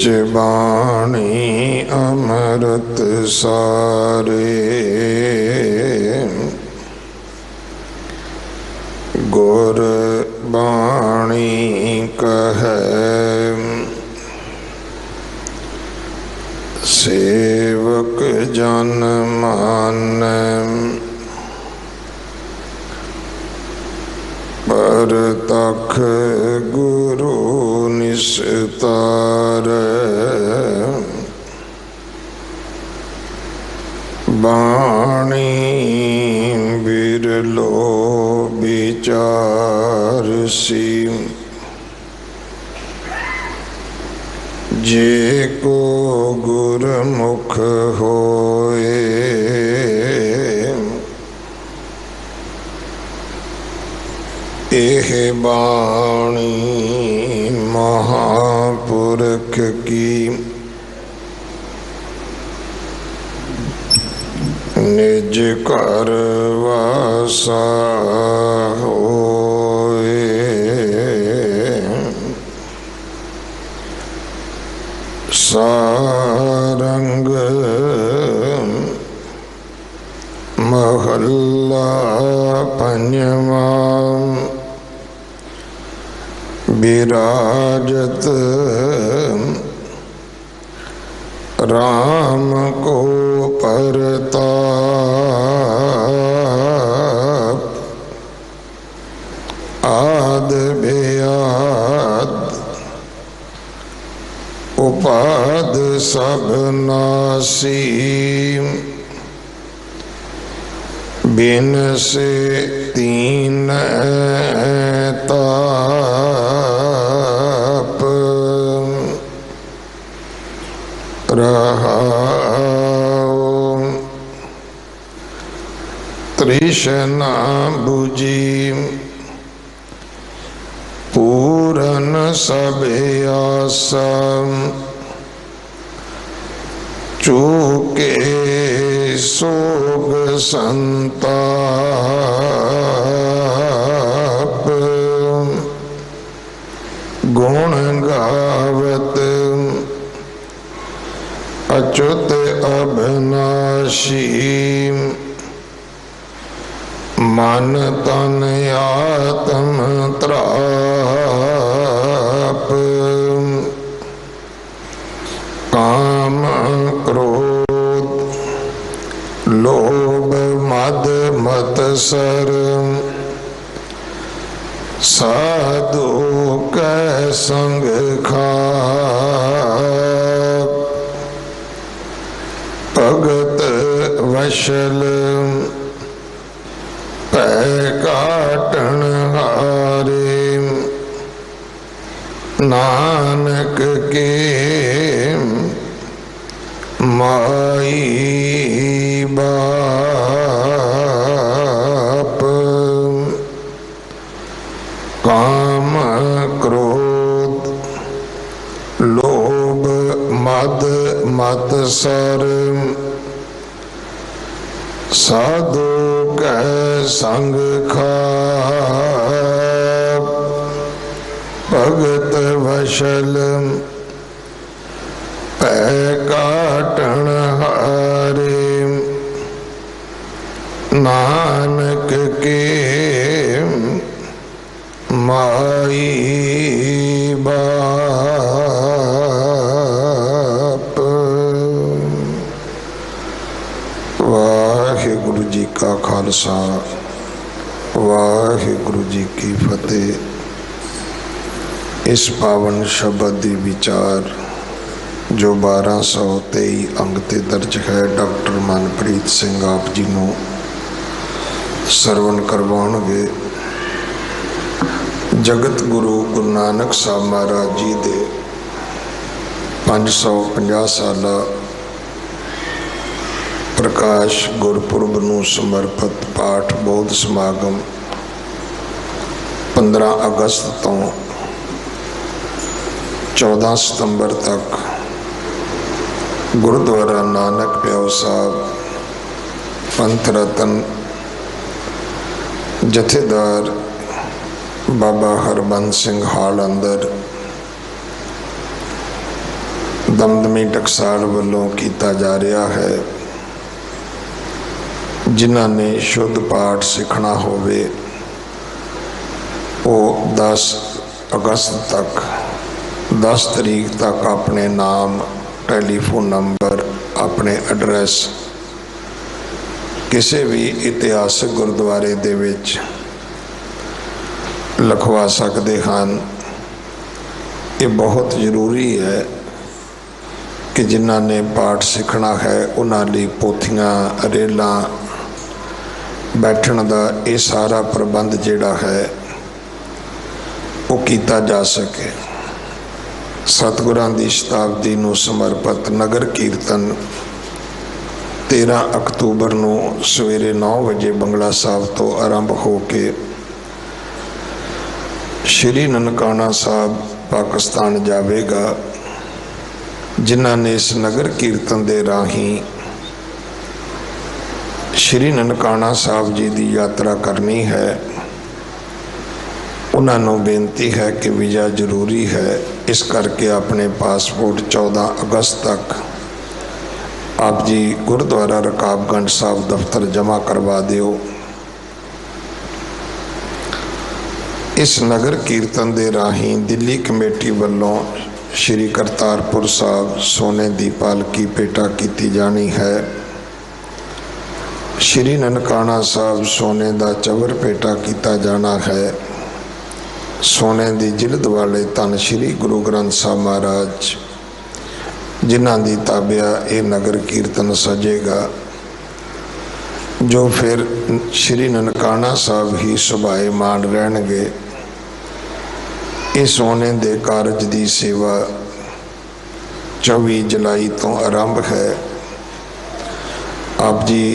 बिच बाणी अमृत सारे, गुर बाणी कहे सेवक जन मानै। परतख गुरु निस्तारै, बाणी बिरलो विचारसी। जे को गुरमुख होए, एह बाणी महापुरख की। निज कर वासा होए, सारंग महला पंजवा। विराजत राम को परताप, आद बेआद उपाद सब नासी। बिन से तीन ताप, रहाओ तृष्णा बुझी। पूरन सब आसा, चूके सोग संताप। गुण गावत अच्युत अविनाशी। मन तन आत्म त्राप, काम क्रोध लोभ मद मत्सर। साधु कै संग खाप, भगत वशल पै काटन हारे। नानक के माई बाप। काम क्रोध लोभ मद मत्सर। साधु कै संग खाप, भगत वशल पै काटन हारे। नानक के माई बाप। वाहिगुरु जी का खालसा, वाहिगुरु जी की फतेह। इस पावन शब्द दी विचार जो 1223 अंग ते दर्ज है, डॉक्टर मनप्रीत सिंह आप जी को सरवण करवाउणगे। जगत गुरु गुरु नानक साहब महाराज जी दे 550 साला प्रकाश गुरपुरब नूं समर्पित पाठ बोध समागम 15 अगस्त तो 14 सितंबर तक गुरुद्वारा नानक प्याऊ साहब पंथ रतन जथेदार बाबा हरबंस सिंह हाल अंदर अकैडमी टकसाल वालों किया जा रहा है। जिन्हां ने शुद्ध पाठ सीखना होवे वो 10 अगस्त तक 10 तारीख तक अपने नाम, टैलीफोन नंबर, अपने एड्रैस किसी भी इतिहासक गुरुद्वारे दे विच लिखवा सकते हैं। ये बहुत जरूरी है कि जिन्हां ने पाठ सीखना है उन्हां लई पोथियां, रेलां, बैठण दा ये सारा प्रबंध जिहड़ा है वो किया जा सके। सतगुरां दी शताब्दी नूं समर्पित नगर कीर्तन 13 अक्तूबर नूं सवेरे 9 बजे बंगला साहब तो आरंभ हो के श्री ननकाना साहब पाकिस्तान जावेगा। जिन्हां ने इस नगर कीर्तन दे राही श्री ननकाना साहब जी की यात्रा करनी है, उन्होंने बेनती है कि वीज़ा जरूरी है। इस करके अपने पासपोर्ट 14 अगस्त तक आप जी गुरुद्वारा रकाबगंज साहब दफ्तर जमा करवा दियो। इस नगर कीर्तन दे राही दिल्ली कमेटी वालों श्री करतारपुर साहब सोने की पालकी पेटा की जानी है। श्री ननकाना साहब सोने का चवर पेटा किया जाना है। सोने की जिल्द वाले धन श्री गुरु ग्रंथ साहब महाराज जिन्हां दी ताबिया ये नगर कीर्तन सजेगा, जो फिर श्री ननकाना साहब ही सुभाएमान रहणगे। इस सोने दे कारज की सेवा 24 जुलाई तो आरंभ है। आप जी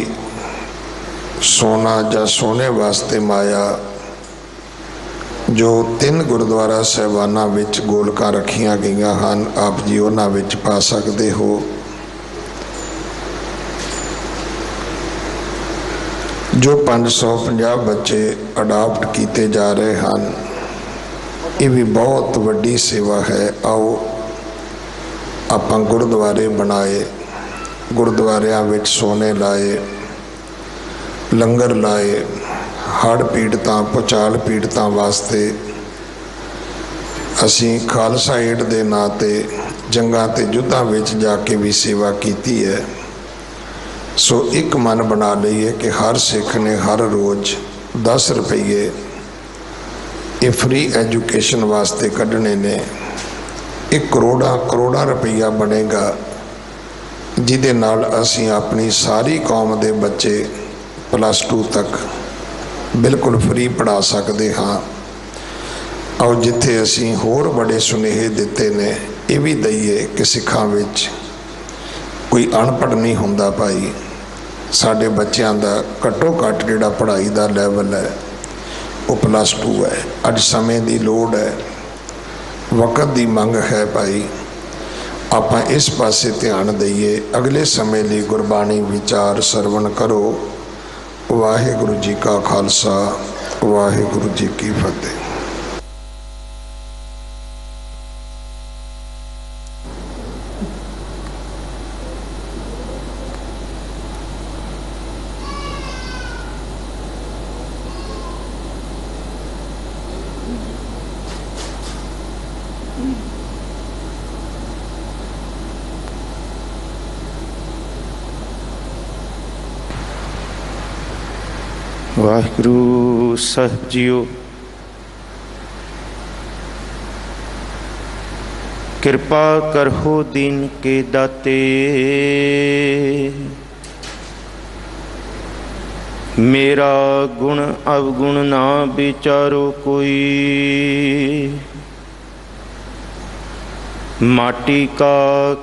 सोना या सोने वास्ते माया जो 3 गुरुद्वारा साहिबाना विच गोलकां रखियां गईयां हन, आप जी उन्हां विच पा सकते हो। जो 550 बच्चे अडॉप्ट किए जा रहे हैं, ये भी बहुत वड्डी सेवा है। आओ आपां गुरुद्वारे बनाए, गुरुद्वारियां विच सोने लाए, लंगर लाए, हड़ पीड़तां, भुचाल पीड़तां वास्ते असी खालसा एड दे नां ते जंगां ते युद्धां विच जाके भी सेवा की है। सो एक मन बना लईए कि हर सिख ने हर रोज़ 10 रुपये ये फ्री एजुकेशन वास्ते कढ़ने ने। एक करोड़ा रुपया बनेगा जिदे नाल असी अपनी सारी कौम के बच्चे +2 तक बिल्कुल फ्री पढ़ा सकते हाँ। और जिथे असी होर बड़े सुनेहे दिते ने ये भी दईए कि सिखां विच कोई अनपढ़ नहीं हुंदा भाई। साडे बच्चों का घट्टो घट्ट जिहड़ा पढ़ाई का लैवल है वो +2 है। अज समय की लोड़ है, वक़्त की मंग है भाई। आपां इस पासे ध्यान दईए। अगले समय लिए गुरबाणी विचार सरवण करो। वाहिगुरु जी का खालसा, वाहिगुरु जी की फतेह। वाहिगुरु साहिब जीओ, कृपा करहो दीन के दाते। मेरा गुण अवगुण ना विचारो कोई। माटी का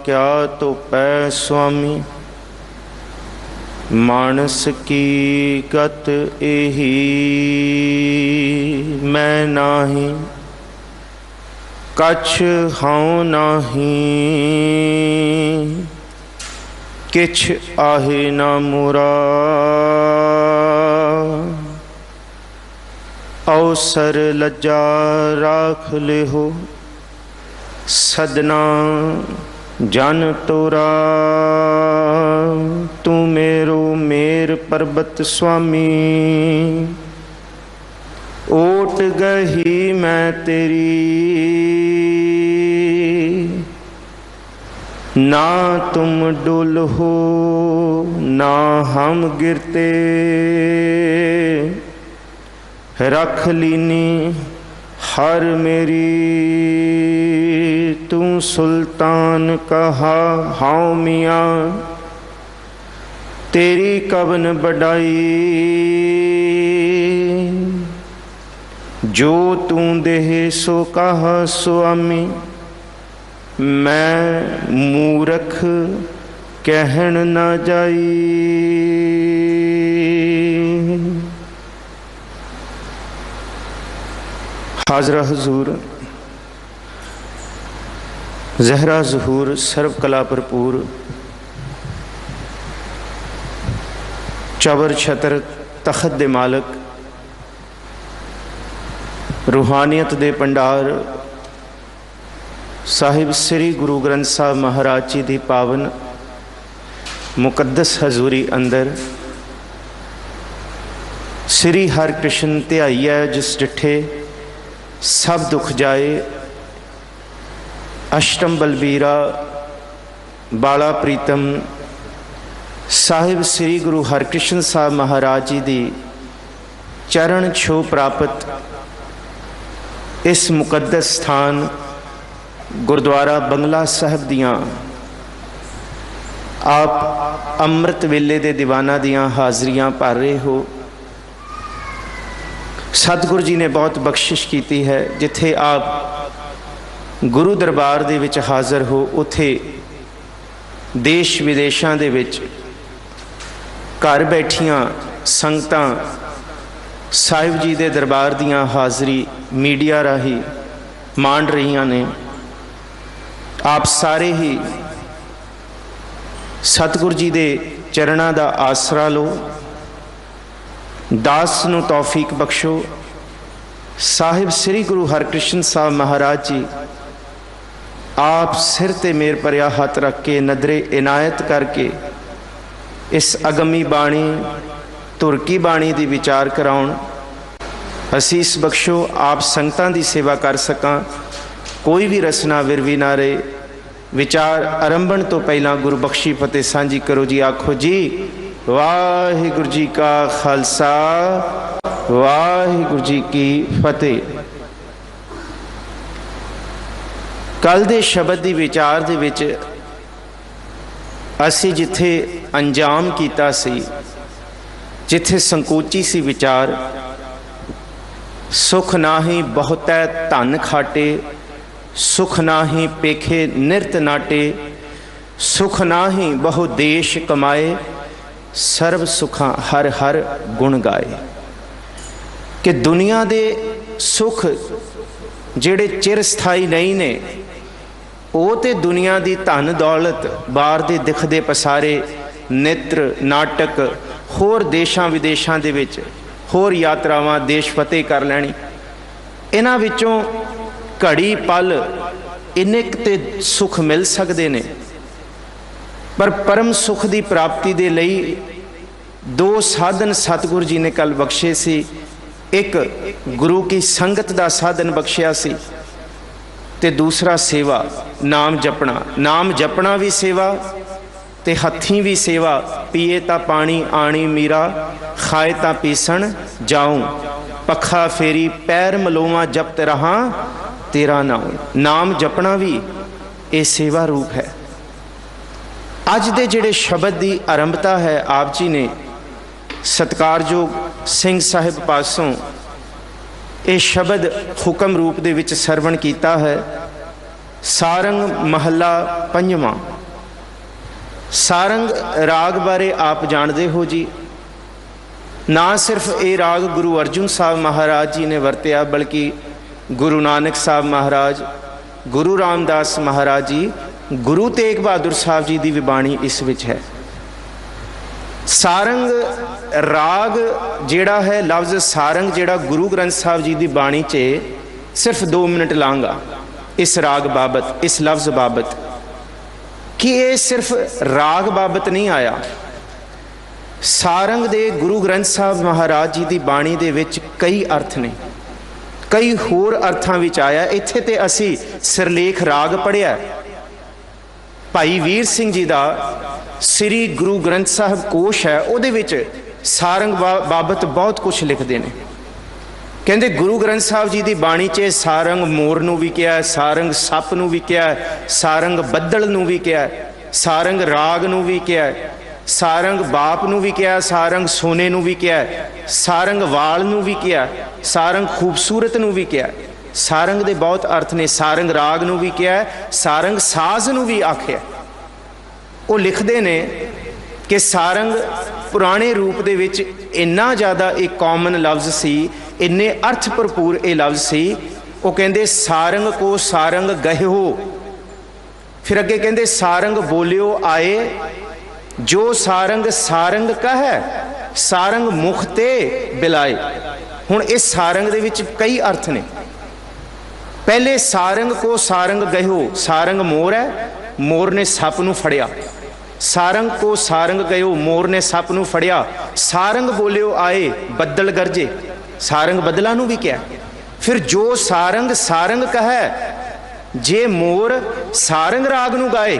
क्या तो पै स्वामी, मानस की गत एही। मैं नाही कछ हाउ नाही, किछ आहे ना मोरा। अवसर लज्जा राख ले हो, सदना जन तोरा तू मेरो मेर पर्वत स्वामी, ओट गही मैं तेरी ना तुम डुल हो ना हम गिरते, रख लीनी हर मेरी तू सुल्तान कहा हाउ मियाँ, तेरी कवन बढ़ाई जो तू देह सो कहा स्वामी, मैं मूरख कहन न जाई। हाजरा हुजूर, ज़हरा ज़हूर, सर्व कला भरपूर, चबर छतर तखत दे मालक, रूहानियत दे भंडार साहिब श्री गुरु ग्रंथ साहब महाराज जी की पावन मुकद्दस हजूरी अंदर श्री हरकृष्ण ध्याईया जिस डिठे सब दुख जाए, अष्टम बलबीरा बाला प्रीतम साहिब श्री गुरु हरकृष्ण साहब महाराज जी की चरण छो प्राप्त इस मुकद्दस स्थान गुरुद्वारा बंगला साहब दियाँ आप अमृत वेले दे दीवाना दियाँ हाज़रियाँ भर रहे हो। सतगुरु जी ने बहुत बख्शिश की है, जिथे आप गुरु दरबार दे विच हाज़र हो, उथे देश विदेशों दे विच घर बैठियां संगतां साहिब जी दे दरबार दियां हाज़री मीडिया राही माण रहीआं ने। आप सारे ही सतगुरु जी दे चरणों का आसरा लो, दास नूं तौफीक बख्शो। साहिब श्री गुरु हरकृष्ण साहब महाराज जी आप सिर ते मेर भरिया हथ रख के नदरे इनायत करके इस अगमी बाणी तुरकी बाणी दी विचार कराउण, असीस बख्शो। आप संगतां दी सेवा कर सकां, कोई भी रसना विरवी ना रहे। विचार आरंभण तो पहला गुरु बख्शी फतेह सांझी करो जी। आखो जी वाहिगुरु जी का खालसा वाहिगुरु जी की फतेह। कल दे शब्द दी विचार दे विच असी जिथे अंजाम कीता सी, जिथे संकोची सी विचार, सुख नाही बहुतै धन खाटे, सुख नाही पेखे निरत नाटे, सुख नाही बहु देश कमाए, सर्व सुखा हर हर गुण गाए। कि दुनिया दे सुख जेड़े चिर स्थाई नहीं ने, वो तो दुनिया की धन दौलत बाहर दे दिखदे पसारे नित्र नाटक होर देशां विदेशां दे विच होर यात्रावां देश फतेह कर लैनी। इन्हां विचों घड़ी पल इन्ने ते सुख मिल सकते ने, पर परम सुख की प्राप्ति दे लई दो साधन सतगुरु जी ने कल बख्शे सी। एक गुरु की संगत का साधन बख्शिया सी ते दूसरा सेवा, नाम जपना। नाम जपना भी सेवा ते हथी भी सेवा। पीए ता पानी आनी मीरा, खाए ता पीसन जाऊं, पखा फेरी पैर मलोवा जपत रहा तेरा नाम। नाम जपना भी ये सेवा रूप है। अज दे जिहड़े शब्द की आरंभता है, आप जी ने सत्कारयोग सिंह साहिब पासों ये शब्द हुक्म रूप दे विच सरवण कीता है। सारंग महला पंजवां। सारंग राग बारे आप जानते हो जी। ना सिर्फ ये राग गुरु अर्जुन साहब महाराज जी ने वरत्या, बल्कि गुरु नानक साहब महाराज, गुरु रामदास महाराज जी, गुरु तेग बहादुर साहब जी की भी बाणी इस विच है। सारंग राग जेड़ा है, लफ्ज़ सारंग जेड़ा गुरु ग्रंथ साहब जी की बाणी च सिर्फ 2 मिनट लांगा इस राग बाबत, इस लफ्ज़ बाबत। कि ये सिर्फ राग बाबत नहीं आया। सारंग दे गुरु ग्रंथ साहब महाराज जी की बाणी दे विच कई अर्थ ने, कई होर अर्थां विच आया। इत्थे ते असी सिरलेख राग पढ़िया। भाई वीर सिंह जी का श्री गुरु ग्रंथ साहब कोश है, उहदे विच सारंग बाबत बहुत कुछ लिखते हैं। कहते गुरु ग्रंथ साहब जी की बाणी च सारंग मोर नूं भी कहा, सारंग सप नूं भी कहा, सारंग बद्दल नूं भी कहा, सारंग राग नूं भी कहा, सारंग बाप नूं भी कहा, सारंग सोने नूं भी कहा, सारंग वाल नूं भी कहा, सारंग खूबसूरत नूं भी कहा। सारंग दे बहुत अर्थ ने। सारंग राग नूं भी कहा, सारंग साज नूं भी आख्या। वो लिखते ने कि सारंग पुराने रूप दे विच इन्ना ज़्यादा एक कॉमन लफ्ज़ सी, इन्ने अर्थ भरपूर ये लफ्ज़ सी। वो कहते सारंग को सारंग गह्यो, फिर अगे कहते सारंग बोलियो आए, जो सारंग सारंग कह सारंग मुख ते बिलाए। हुण इस सारंग दे विच कई अर्थ ने। पहले सारंग को सारंग गह्यो, सारंग मोर है, मोर ने सप नूं फड़िया। सारंग को सारंग गयो, मोर ने सप नूं फड़िया। सारंग बोलियो आए, बद्दल गरजे, सारंग बदला नूं भी क्या। फिर जो सारंग सारंग कहे, जे मोर सारंग राग नूं गाए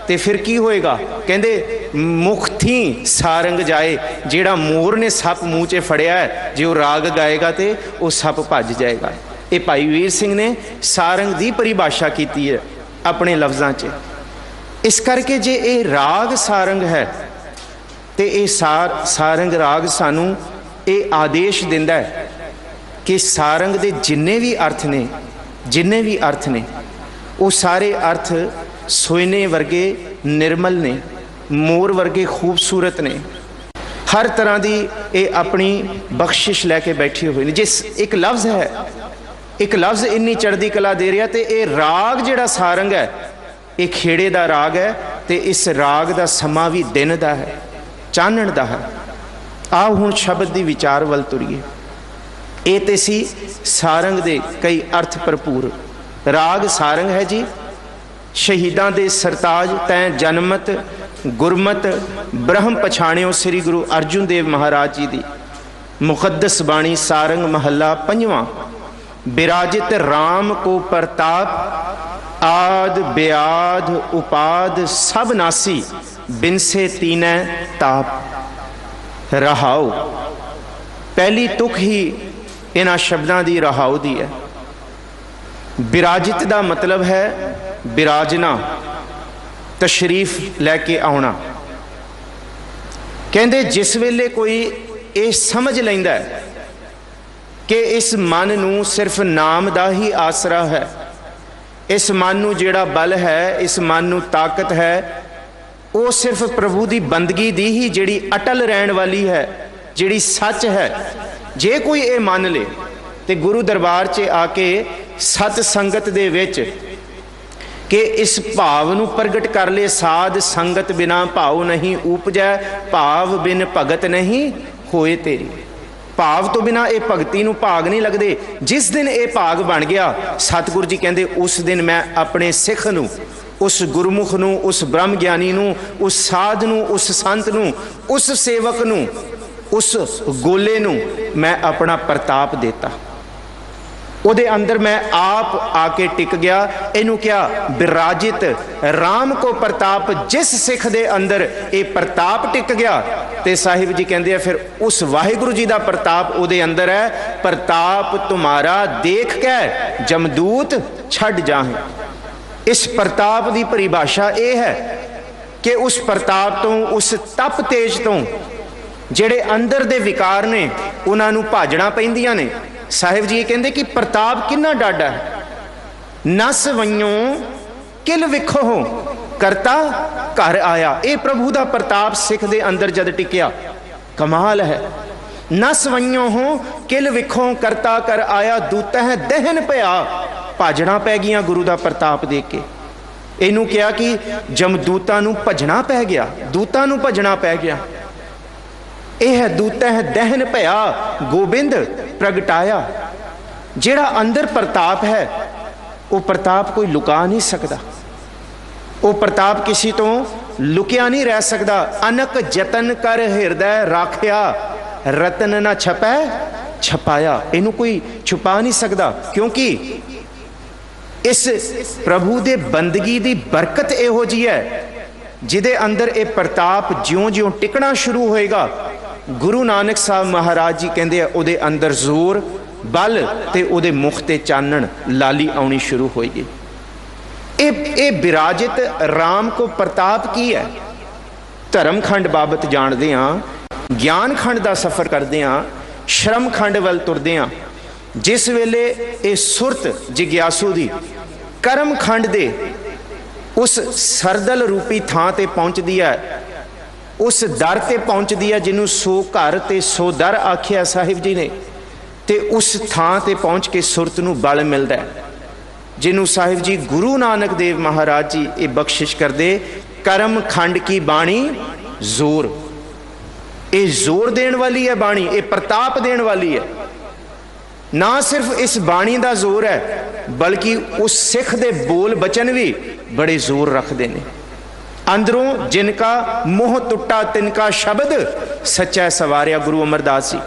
ते फिर की होएगा। कहंदे मुख थी सारंग जाए, जेड़ा मोर ने सप मूँह च फड़िया है, जे वो राग गाएगा तो वह सप भज जाएगा। ये भाई वीर सिंह ने सारंग की परिभाषा की है अपने लफ्ज़ों च। इस करके जे ये राग सारंग है तो ये सारंग राग सानू ये आदेश दिंदा है कि सारंग दे जिन्ने भी अर्थ ने वो सारे अर्थ सोने वर्गे निर्मल ने, मोर वर्गे खूबसूरत ने। हर तरह की ये अपनी बख्शिश लैके बैठे हुए ने। जिस एक लफ्ज़ है, एक लफ्ज़ इन्नी चढ़ती कला दे रहा, तो ये राग जिहड़ा सारंग है ये खेड़े का राग है, तो इस राग का समा भी दिन का है, चानण का है। आओ हुण शब्द की विचार वल तुरीए। ये तो सी सारंग दे कई अर्थ भरपूर। राग सारंग है जी। शहीदां दे सरताज तैं जनमत गुरमत ब्रह्म पछाणियो, श्री गुरु अर्जुन देव महाराज जी की मुकद्दस बाणी। सारंग महला पंजवां। विराजित राम को प्रताप, आद ब्याद उपाद सब नासी, बिनसे तीनै ताप। रहाओ, पहली तुक ही इन्हां शब्दां दी रहाओ दी है। विराजित का मतलब है विराजना, तशरीफ लैके आना। कहते जिस वेले कोई ये समझ लैंदा है कि इस मन नूं सिर्फ नाम दा ही आसरा है, इस मन नूं जिहड़ा बल है, इस मन नूं ताकत है, वो सिर्फ प्रभु की बंदगी दी ही जिहड़ी अटल रहन वाली है, जिहड़ी सच है। जे कोई ये मान ले तो गुरु दरबार च आके सत संगत दे विच कि इस भाव नूं प्रगट कर ले। साध संगत बिना भाव नहीं उपजै, भाव बिन भगत नहीं होए तेरी। भाव तो बिना ये भगती नूं भाग नहीं लगते। जिस दिन ये भाग बन गया, सतगुरु जी कहते उस दिन मैं अपने सिख नूं, उस गुरमुख नूं, उस ब्रह्म ज्ञानी नूं, उस साध नूं, उस संत नूं, उस सेवक नूं, उस गोले नूं मैं अपना प्रताप देता। उहदे अंदर मैं आप आके टिक गया। इनू क्या विराजित राम को प्रताप, जिस सिख दे अंदर ये प्रताप टिक गया ते साहिब जी कहते हैं फिर उस वाहिगुरु जी का प्रताप उहदे अंदर है। प्रताप तुम्हारा देख के जमदूत छड़ जाहें। इस प्रताप की परिभाषा ये है कि उस प्रताप तो, उस तप तेज तो जेड़े अंदर दे विकार ने उन्होंने भाजना पैंदियां ने। साहिब जी कहते कि प्रताप किन्ना डाडा है। नस वइयों किल विखो हो, करता घर आया। ये प्रभु का प्रताप सिख दे अंदर जद टिकिया, कमाल है। नस वइयों हो किल विखो, करता कर आया, दूता है दहन पया। भाजना पै गई गुरु का प्रताप देख के। इनू क्या कि जमदूतां नू भजना पै गया, दूतां नू भजना पै गया। यह दूता है दहन भया, गोबिंद प्रगटाया। जेड़ा अंदर प्रताप है वो प्रताप कोई लुका नहीं सकता। ਉਹ ਪ੍ਰਤਾਪ ਕਿਸੇ ਤੋਂ ਲੁਕਿਆ ਨਹੀਂ ਰਹਿ ਸਕਦਾ। ਅਨਕ ਯਤਨ ਕਰ ਹਿਰਦੈ ਰਾਖਿਆ, ਰਤਨ ਨਾ ਛਪੈ ਛਪਾਇਆ। ਇਹਨੂੰ ਕੋਈ ਛੁਪਾ ਨਹੀਂ ਸਕਦਾ, ਕਿਉਂਕਿ ਇਸ ਪ੍ਰਭੂ ਦੇ ਬੰਦਗੀ ਦੀ ਬਰਕਤ ਇਹੋ ਜਿਹੀ ਹੈ ਜਿਹਦੇ ਅੰਦਰ ਇਹ ਪ੍ਰਤਾਪ ਜਿਉਂ-ਜਿਉਂ ਟਿਕਣਾ ਸ਼ੁਰੂ ਹੋਏਗਾ, ਗੁਰੂ ਨਾਨਕ ਸਾਹਿਬ ਮਹਾਰਾਜ ਜੀ ਕਹਿੰਦੇ ਆ ਉਹਦੇ ਅੰਦਰ ਜ਼ੋਰ, ਬਲ ਤੇ ਉਹਦੇ ਮੁਖ ਤੇ ਚਾਨਣ, ਲਾਲੀ ਆਉਣੀ ਸ਼ੁਰੂ ਹੋਏਗੀ। ਇਹ ਵਿਰਾਜਿਤ ਰਾਮ ਕੋ ਪ੍ਰਤਾਪ ਕੀ ਹੈ? ਧਰਮ ਖੰਡ ਬਾਬਤ ਜਾਣਦੇ ਹਾਂ, ਗਿਆਨ ਖੰਡ ਦਾ ਸਫ਼ਰ ਕਰਦੇ ਹਾਂ, ਸ਼ਰਮ ਖੰਡ ਵੱਲ ਤੁਰਦੇ ਹਾਂ। ਜਿਸ ਵੇਲੇ ਇਹ ਸੁਰਤ ਜਿਗਿਆਸੂ ਦੀ ਕਰਮ ਖੰਡ ਦੇ ਉਸ ਸਰਦਲ ਰੂਪੀ ਥਾਂ ਤੇ ਪਹੁੰਚਦੀ ਹੈ, ਉਸ ਦਰ ਤੇ ਪਹੁੰਚਦੀ ਹੈ ਜਿਹਨੂੰ ਸੋ ਘਰ ਤੇ ਸੋ ਦਰ ਆਖਿਆ ਸਾਹਿਬ ਜੀ ਨੇ, ਤੇ ਉਸ ਥਾਂ ਤੇ ਪਹੁੰਚ ਕੇ ਸੁਰਤ ਨੂੰ ਬਲ ਮਿਲਦਾ ਹੈ, ਜਿਹਨੂੰ ਸਾਹਿਬ ਜੀ ਗੁਰੂ ਨਾਨਕ ਦੇਵ ਮਹਾਰਾਜ ਜੀ ਇਹ ਬਖਸ਼ਿਸ਼ ਕਰਦੇ, ਕਰਮ ਖੰਡ ਕੀ ਬਾਣੀ ਜ਼ੋਰ। ਇਹ ਜ਼ੋਰ ਦੇਣ ਵਾਲੀ ਹੈ ਬਾਣੀ, ਇਹ ਪ੍ਰਤਾਪ ਦੇਣ ਵਾਲੀ ਹੈ। ਨਾ ਸਿਰਫ ਇਸ ਬਾਣੀ ਦਾ ਜ਼ੋਰ ਹੈ, ਬਲਕਿ ਉਸ ਸਿੱਖ ਦੇ ਬੋਲ ਬਚਨ ਵੀ ਬੜੇ ਜ਼ੋਰ ਰੱਖਦੇ ਨੇ। ਅੰਦਰੋਂ ਜਿਨਕਾ ਮੋਹ ਟੁੱਟਾ ਤਿਨਕਾ ਸ਼ਬਦ ਸੱਚਾ ਸਵਾਰਿਆ, ਗੁਰੂ ਅਮਰਦਾਸ ਜੀ।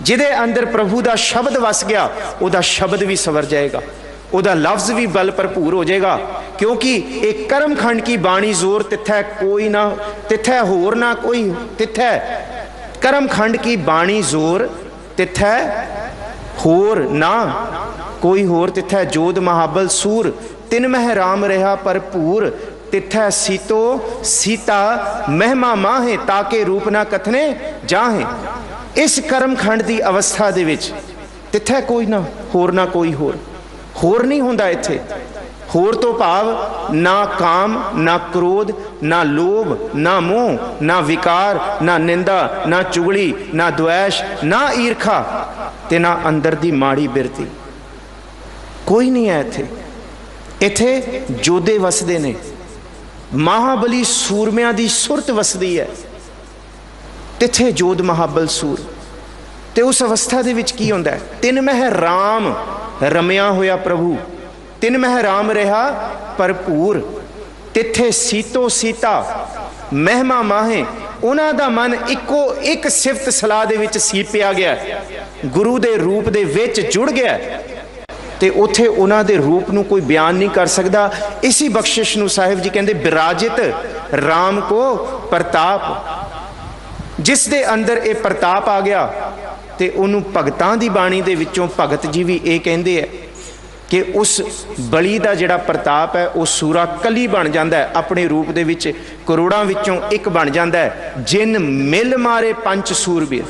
ਜਿਹਦੇ ਅੰਦਰ ਪ੍ਰਭੂ ਦਾ ਸ਼ਬਦ ਵਸ ਗਿਆ, ਉਹਦਾ ਸ਼ਬਦ ਵੀ ਸਵਰ ਜਾਏਗਾ, ਉਹਦਾ ਲਫ਼ਜ਼ ਵੀ ਬਲ ਭਰਪੂਰ ਹੋ ਜਾਏਗਾ। ਕਿਉਂਕਿ ਇਹ ਕਰਮ ਖੰਡ ਕੀ ਬਾਣੀ ਜ਼ੋਰ ਤਿੱਥੈ ਕੋਈ ਨਾ ਤਿੱਥੈ ਹੋਰ ਨਾ ਕੋਈ ਤਿੱਥੈ। ਕਰਮ ਖੰਡ ਕੀ ਬਾਣੀ ਜ਼ੋਰ ਤਿੱਥੈ ਹੋਰ ਨਾ ਕੋਈ ਹੋਰ ਤਿੱਥੈ। ਜੋਧ ਮਹਾਬਲ ਸੂਰ ਤਿਨ ਮਹਿ ਰਾਮ ਰਿਹਾ ਭਰਪੂਰ, ਤਿੱਥੈ ਸੀਤੋ ਸੀਤਾ ਮਹਿਮਾ ਮਾਹੇ, ਤਾਕੇ ਰੂਪ ਨਾ ਕਥਨੇ ਜਾਹੇ। ਇਸ ਕਰਮ ਖੰਡ ਦੀ ਅਵਸਥਾ ਦੇ ਵਿੱਚ ਤਿੱਥੈ ਕੋਈ ਨਾ ਹੋਰ ਨਾ ਕੋਈ ਹੋਰ, ਹੋਰ ਨਹੀਂ ਹੁੰਦਾ ਇੱਥੇ। ਹੋਰ ਤੋਂ ਭਾਵ ਨਾ ਕਾਮ, ਨਾ ਕ੍ਰੋਧ, ਨਾ ਲੋਭ, ਨਾ ਮੋਹ, ਨਾ ਵਿਕਾਰ, ਨਾ ਨਿੰਦਾ, ਨਾ ਚੁਗਲੀ, ਨਾ ਦੁਐਸ਼, ਨਾ ਈਰਖਾ, ਤੇ ਨਾ ਅੰਦਰ ਦੀ ਮਾੜੀ ਬਿਰਤੀ। ਕੋਈ ਨਹੀਂ ਹੈ ਇੱਥੇ। ਇੱਥੇ ਜੋਧੇ ਵਸਦੇ ਨੇ, ਮਹਾਬਲੀ ਸੂਰਮਿਆਂ ਦੀ ਸੁਰਤ ਵਸਦੀ ਹੈ। ਤਿੱਥੇ ਜੋਧ ਮਹਾਬਲ ਸੂਰ। ਤੇ ਉਸ ਅਵਸਥਾ ਦੇ ਵਿੱਚ ਕੀ ਹੁੰਦਾ ਹੈ? ਤਿੰਨ ਮਹਿ ਰਾਮ ਰਮਿਆ ਹੋਇਆ ਪ੍ਰਭੂ, ਤਿੰਨ ਮਹਿ ਰਾਮ ਰਿਹਾ ਭਰਪੂਰ। ਤਿੱਥੇ ਸੀਤੋ ਸੀਤਾ ਮਹਿਮਾ ਮਾਹੇ, ਉਹਨਾਂ ਦਾ ਮਨ ਇੱਕੋ ਇੱਕ ਸਿਫਤ ਸਲਾਹ ਦੇ ਵਿੱਚ ਸੀਪਿਆ ਗਿਆ, ਗੁਰੂ ਦੇ ਰੂਪ ਦੇ ਵਿੱਚ ਜੁੜ ਗਿਆ, ਤੇ ਉੱਥੇ ਉਹਨਾਂ ਦੇ ਰੂਪ ਨੂੰ ਕੋਈ ਬਿਆਨ ਨਹੀਂ ਕਰ ਸਕਦਾ। ਇਸੀ ਬਖਸ਼ਿਸ਼ ਨੂੰ ਸਾਹਿਬ ਜੀ ਕਹਿੰਦੇ ਵਿਰਾਜਿਤ ਰਾਮ ਕੋ ਪ੍ਰਤਾਪ। ਜਿਸ ਦੇ ਅੰਦਰ ਇਹ ਪ੍ਰਤਾਪ ਆ ਗਿਆ, ਤੇ ਉਹਨੂੰ ਭਗਤਾਂ ਦੀ ਬਾਣੀ ਦੇ ਵਿੱਚੋਂ ਭਗਤ ਜੀ ਵੀ ਇਹ ਕਹਿੰਦੇ ਹੈ ਕਿ ਉਸ ਬਲੀ ਦਾ ਜਿਹੜਾ ਪ੍ਰਤਾਪ ਹੈ ਉਹ ਸੂਰਾ ਕਲੀ ਬਣ ਜਾਂਦਾ ਹੈ, ਆਪਣੇ ਰੂਪ ਦੇ ਵਿੱਚ ਕਰੋੜਾਂ ਵਿੱਚੋਂ ਇੱਕ ਬਣ ਜਾਂਦਾ ਹੈ। ਜਿਨ ਮਿਲ ਮਾਰੇ ਪੰਚ ਸੂਰਬੀਰ,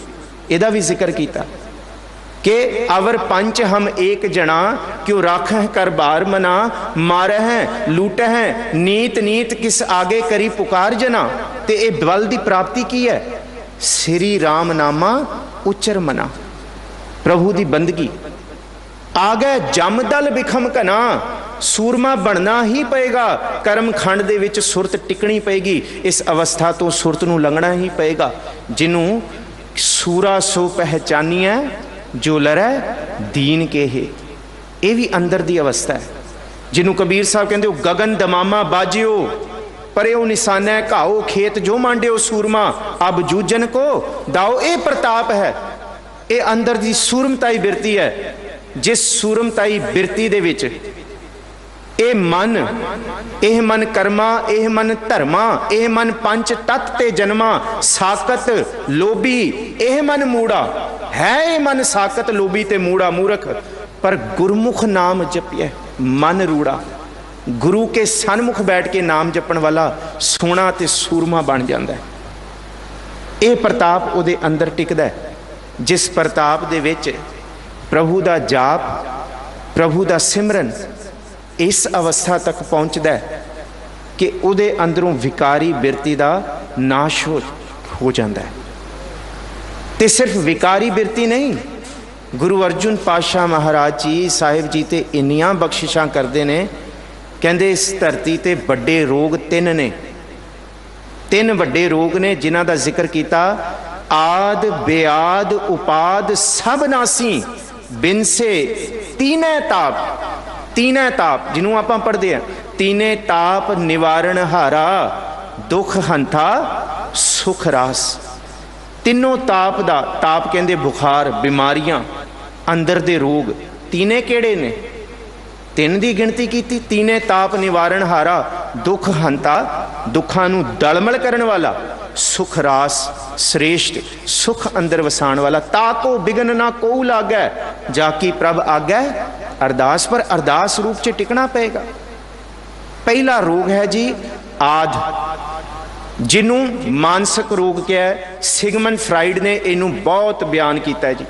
ਇਹਦਾ ਵੀ ਜ਼ਿਕਰ ਕੀਤਾ ਕਿ ਅਵਰ ਪੰਚ ਹਮ ਏਕ ਜਣਾ, ਕਿਉ ਰਾਖਹਿ ਕਰ ਬਾਰ ਮਨਾ, ਮਾਰਹਿ ਲੂਟਹਿ ਨੀਤ ਨੀਤ ਕਿਸ ਆਗੇ ਕਰੀ ਪੁਕਾਰ ਜਨਾ। ਤੇ ਇਹ ਬਲ ਦੀ ਪ੍ਰਾਪਤੀ ਕੀ ਹੈ? ਸ੍ਰੀ ਰਾਮ ਨਾਮਾ ਉਚਰ ਮਨਾ, ਪ੍ਰਭੂ ਦੀ ਬੰਦਗੀ। ਆ ਗਏ ਜਮਦਲ ਬਿਖਮ ਘਨਾ, ਸੂਰਮਾ ਬਣਨਾ ਹੀ ਪਏਗਾ। ਕਰਮ ਖੰਡ ਦੇ ਵਿੱਚ ਸੁਰਤ ਟਿਕਣੀ ਪਏਗੀ, ਇਸ ਅਵਸਥਾ ਤੋਂ ਸੁਰਤ ਨੂੰ ਲੰਘਣਾ ਹੀ ਪਏਗਾ। ਜਿਹਨੂੰ ਸੂਰਾ ਸੋ ਪਹਿਚਾਨੀਐ ਜੋ ਲਰੈ ਦੀਨ ਕੇਹੇ, ਇਹ ਵੀ ਅੰਦਰ ਦੀ ਅਵਸਥਾ ਹੈ। ਜਿਹਨੂੰ ਕਬੀਰ ਸਾਹਿਬ ਕਹਿੰਦੇ ਉਹ ਗਗਨ ਦਮਾਮਾ ਬਾਜਿਓ, ਪਰੇ ਉਹ ਨਿਸ਼ਾਨਾ ਘਾਓ ਖੇਤ ਜੋ ਮਾਂਡਿਓ ਸੂਰਮਾ, ਅਬ ਜੂਜਨ ਕੋ ਦਾਓ। ਇਹ ਪ੍ਰਤਾਪ ਹੈ, ਇਹ ਅੰਦਰ ਦੀ ਸੂਰਮਤਾਈ ਬਿਰਤੀ ਹੈ। ਜਿਸ ਸੂਰਮਤਾਈ ਬਿਰਤੀ ਦੇ ਵਿੱਚ ਇਹ ਮਨ ਕਰਮਾ, ਇਹ ਮਨ ਧਰਮਾ, ਇਹ ਮਨ ਪੰਜ ਤਤ ਤੇ ਜਨਮਾ, ਸਾਕਤ ਲੋਭੀ ਇਹ ਮਨ ਮੂੜਾ ਹੈ। ਇਹ ਮਨ ਸਾਕਤ ਲੋਭੀ ਤੇ ਮੂੜਾ ਮੂਰਖ, ਪਰ ਗੁਰਮੁਖ ਨਾਮ ਜਪਿਐ ਮਨ ਰੂੜਾ। ਗੁਰੂ ਕੇ ਸਨਮੁਖ ਬੈਠ ਕੇ ਨਾਮ ਜਪਣ ਵਾਲਾ ਸੋਹਣਾ ਤੇ ਸੂਰਮਾ ਬਣ ਜਾਂਦਾ ਹੈ। ਇਹ ਪ੍ਰਤਾਪ ਉਹਦੇ ਅੰਦਰ ਟਿਕਦਾ ਹੈ, ਜਿਸ ਪ੍ਰਤਾਪ ਦੇ ਵਿੱਚ ਪ੍ਰਭੂ ਦਾ ਜਾਪ, ਪ੍ਰਭੂ ਦਾ ਸਿਮਰਨ ਇਸ ਅਵਸਥਾ ਤੱਕ ਪਹੁੰਚਦਾ ਹੈ ਕਿ ਉਹਦੇ ਅੰਦਰੋਂ ਵਿਕਾਰੀ ਬਿਰਤੀ ਦਾ ਨਾਸ਼ ਹੋ ਜਾਂਦਾ ਹੈ। ਤੇ ਸਿਰਫ ਵਿਕਾਰੀ ਬਿਰਤੀ ਨਹੀਂ, ਗੁਰੂ ਅਰਜੁਨ ਪਾਤਸ਼ਾਹ ਮਹਾਰਾਜ ਜੀ ਸਾਹਿਬ ਜੀ ਤੇ ਇੰਨੀਆਂ ਬਖਸ਼ਿਸ਼ਾਂ ਕਰਦੇ ਨੇ। ਕਹਿੰਦੇ ਇਸ ਧਰਤੀ ਤੇ ਵੱਡੇ ਰੋਗ ਤਿੰਨ ਨੇ, ਤਿੰਨ ਵੱਡੇ ਰੋਗ ਨੇ ਜਿਨ੍ਹਾਂ ਦਾ ਜ਼ਿਕਰ ਕੀਤਾ। ਆਦ ਬਿਆਦ ਉਪਾਦ ਸਭ ਨਾਸੀ, ਬਿਨਸੇ ਤੀਨੈ ਤਾਪ। ਤੀਨੈ ਤਾਪ ਜਿਹਨੂੰ ਆਪਾਂ ਪੜ੍ਹਦੇ ਹਾਂ, तीने ताप निवारण हारा दुख हंथा सुख रास। तीनों ताप दा, ताप कहंदे बुखार, बीमारियां, अंदर दे रोग, तीने केड़े ने? तीन दी गिणती की। तीने ताप निवारण हारा दुख हंता, दुखां नूं दलमल करन वाला, सुख रास श्रेष्ठ, सुख अंदर वसाण वाला। ताको बिघन ना कोऊ लागै, जाकी प्रभ आगै अरदास। पर अरदास रूप च टिकना पेगा। पहला रोग है जी आद, जिन्हों मानसिक रोग क्या है। सिगमंड फ्राइड ने इनू बहुत बयान किया जी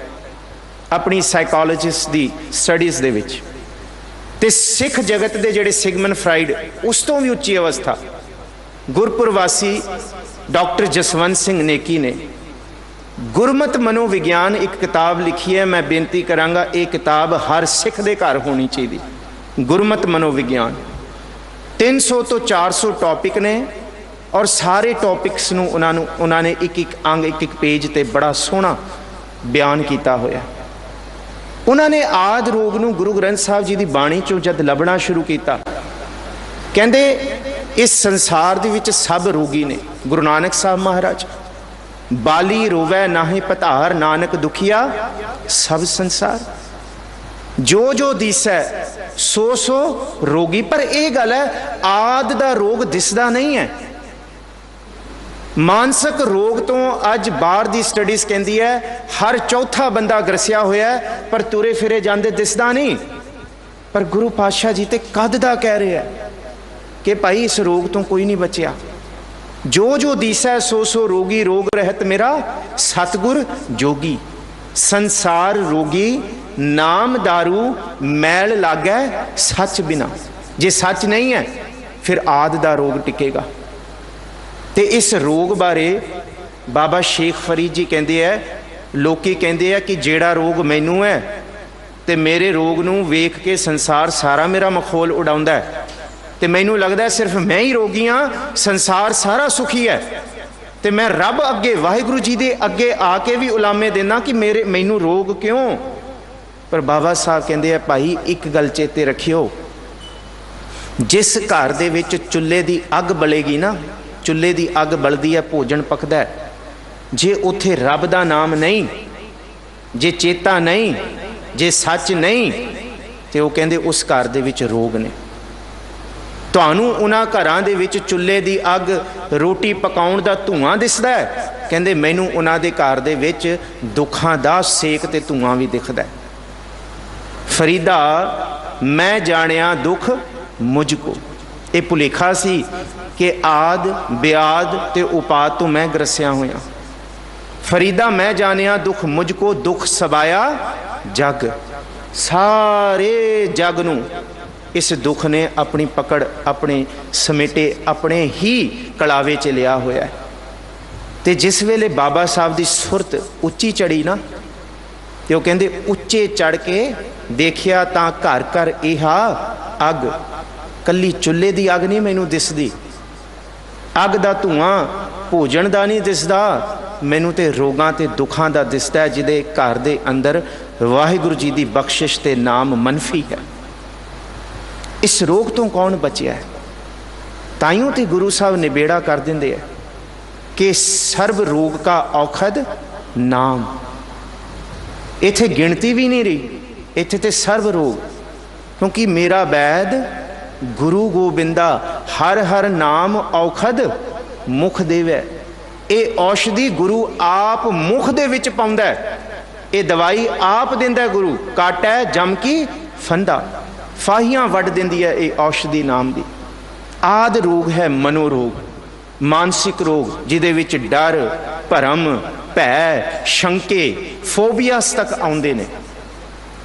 अपनी साइकोलॉजिस्ट की स्टडीज़ दे विच। ते सिख जगत के जोड़े सिगमंड फ्राइड, उस तो भी उच्ची अवस्था गुरपुरवासी डॉक्टर जसवंत सिंह नेकी ने गुरमत मनोविज्ञान एक किताब लिखी है। मैं बेनती करांगा ये किताब हर सिख के घर होनी चाहिए। गुरमत मनोविज्ञान 300 तो 400 टॉपिक ने और सारे टॉपिक्स नूं उन्होंने एक एक अंग एक एक पेज ते बड़ा सोहना बयान किया होया। उन्होंने आद रोग नूं गुरु ग्रंथ साहब जी की बाणी चों जद लभना शुरू किया, कहंदे इस संसार दे विच सब रोगी ने। गुरु नानक साहब महाराज, बाली रोवै नाहि पधार, नानक दुखिया सब संसार। जो जो दिसै सो सो रोगी। पर यह गल है आद दा रोग दिसदा नहीं है। मानसिक रोग तो अज बाहर की स्टडीज़ कहती है हर चौथा बंदा ग्रसिया होया है, पर तुरे फिरे जाते दिसदा नहीं। पर गुरु पातशाह जी तो कद दा कह रहे हैं कि भाई इस रोग तो कोई नहीं बचिया। जो जो दिसै सो सो रोगी, रोग रहत मेरा सतगुर जोगी। संसार रोगी नाम दारू मैल लागै सच बिना। जे सच नहीं है फिर आद दा रोग टिकेगा। तो इस रोग बारे बाबा शेख फरीद जी कहते हैं, लोकी कहते हैं कि जेड़ा रोग मैनू है तो मेरे रोग नूं वेख के संसार सारा मेरा मखौल उड़ाउंदा है, तो मैनू लगता है सिर्फ मैं ही रोगी हाँ, संसार सारा सुखी है। तो मैं रब अगे वाहिगुरू जी के अगे आके भी उलामे देना कि मैनू रोग क्यों। पर बाबा साहब कहते हैं भाई एक गल चेते रखियो, जिस घर दे विच चुल्हे की अग बलेगी ना, चुल्हे की अग बलदी है, भोजन पकदा है, जे उत्थे रब दा नाम नहीं, जे चेता नहीं, जे सच नहीं, तो वो कहते उस घर दे विच रोग ने। तुहानूं उन्हां घरां दे विच चुल्हे की अग, रोटी पकाउण दा धुआं दिसदा है, कहंदे मैनूं उन्हां दे घर दे विच दुखां दा सेक ते धुआं भी दिखदा है। फरीदा मैं जानिया दुख मुझको, ये भुलेखा सी कि आद ब्याद ते उपाद तो मैं ग्रसिया होया। फरीदा मैं जानिया दुख मुझको, दुख सबाया जग। सारे जग नूं इस दुख ने अपनी पकड़, अपने समेटे, अपने ही कलावे च लिया होया है। ते जिस वेले बाबा साहब की सुरत उच्ची चढ़ी ना, तो वो कहते उच्चे चढ़ के देखिया तां घर घर इहा अग। कली चुल्हे की अग नहीं मैनू दिसदी, अग दा धुआं भोजन का नहीं दिसदा, मैनू तो रोगां ते दुखां दा दिसदा है, जिहदे घर दे अंदर वाहिगुरू जी की बख्शिश ते नाम मनफी है। इस रोग तो कौन बचिया है? ताइयों तो गुरु साहब निबेड़ा कर देंगे है कि सर्व रोग का औखद नाम। इत्थे गिणती भी नहीं रही, इत्थे ते सर्व रोग, क्योंकि मेरा वैद गुरु गोबिंदा हर हर नाम औखद मुख देवै। ये औषधि गुरु आप मुख दे विच पाउंदा है, ये दवाई आप दिंदा है गुरु। काटा है जम की फंदा, फाहियां वड दिंदी है ये औषधि नाम दी। आद रोग है मनोरोग, मानसिक रोग, जिहदे विच डर, भरम, भै, शंके, फोबियास तक आउंदे ने।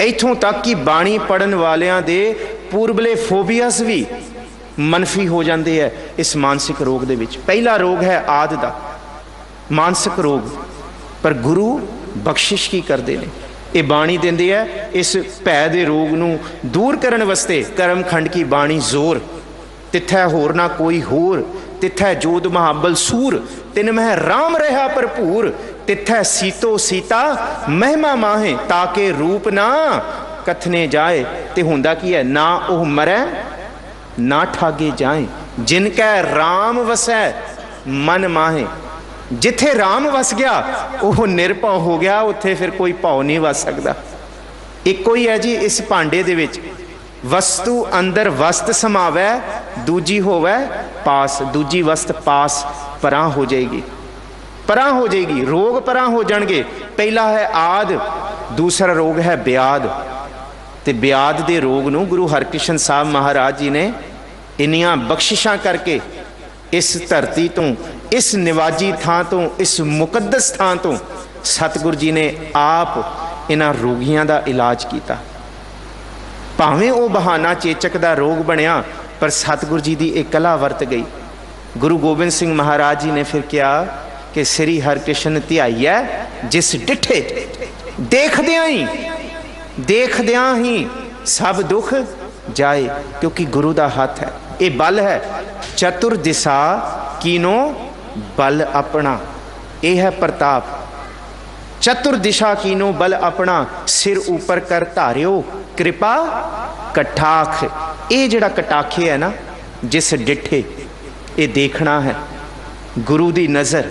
इत्थों तक कि बाणी पढ़न वालियां दे पूर्वले फोबियास भी मनफी हो जाते हैं इस मानसिक रोग दे विच। पहला रोग है आद दा मानसिक रोग, पर गुरु बख्शिश की करते हैं, ये बाणी देंदे है इस भै दे रोग नूं दूर करन वास्ते। करम खंड की बाणी जोर, तिथै होर ना कोई होर, तिथै जोध महाबल सूर, तिन मह राम रहा भरपूर, तिथै सीतो सीता महिमा माहे, ताके रूप ना कथने जाए। ते हुंदा की है ना, वह मरै ना ठागे जाए, जिनकै राम वसै मन माहे। जिथे राम वस गया वो निरभव हो गया, उत्थे फिर कोई भाव नहीं वस सकता। इको ही है जी इस भांडे दे विच, वस्तु अंदर वस्त समावै, दूजी होवै पास, दूजी वस्त पास परां हो जाएगी, परां हो जाएगी, रोग परां हो जाएंगे। पहला है आद, दूसरा रोग है ब्याद। ते ब्याद दे रोग नूं गुरु हरकृष्ण साहब महाराज जी ने इन्नियां बख्शिशां करके इस धरती तो, इस निवाजी थां तो, इस मुकद्दस थां तो सतगुरु जी ने आप इन्हां रोगियां दा इलाज किया। भावें वो बहाना चेचक दा रोग बनिया, पर सतगुरु जी की एक कला वरत गई। गुरु गोबिंद सिंह महाराज जी ने फिर कहा कि श्री हरकृष्ण ध्याईऐ जिस डिठे, देखदियां ही सब दुख जाए, क्योंकि गुरु का हाथ है, ये बल है। चतुर दिशा कीनो बल अपना, यह है प्रताप। चतुर दिशा कीनो बल अपना, सिर ऊपर कर धारियो कृपा कटाख। ये जड़ा कटाखे है ना, जिस डिठे, ये देखना है गुरु की नज़र,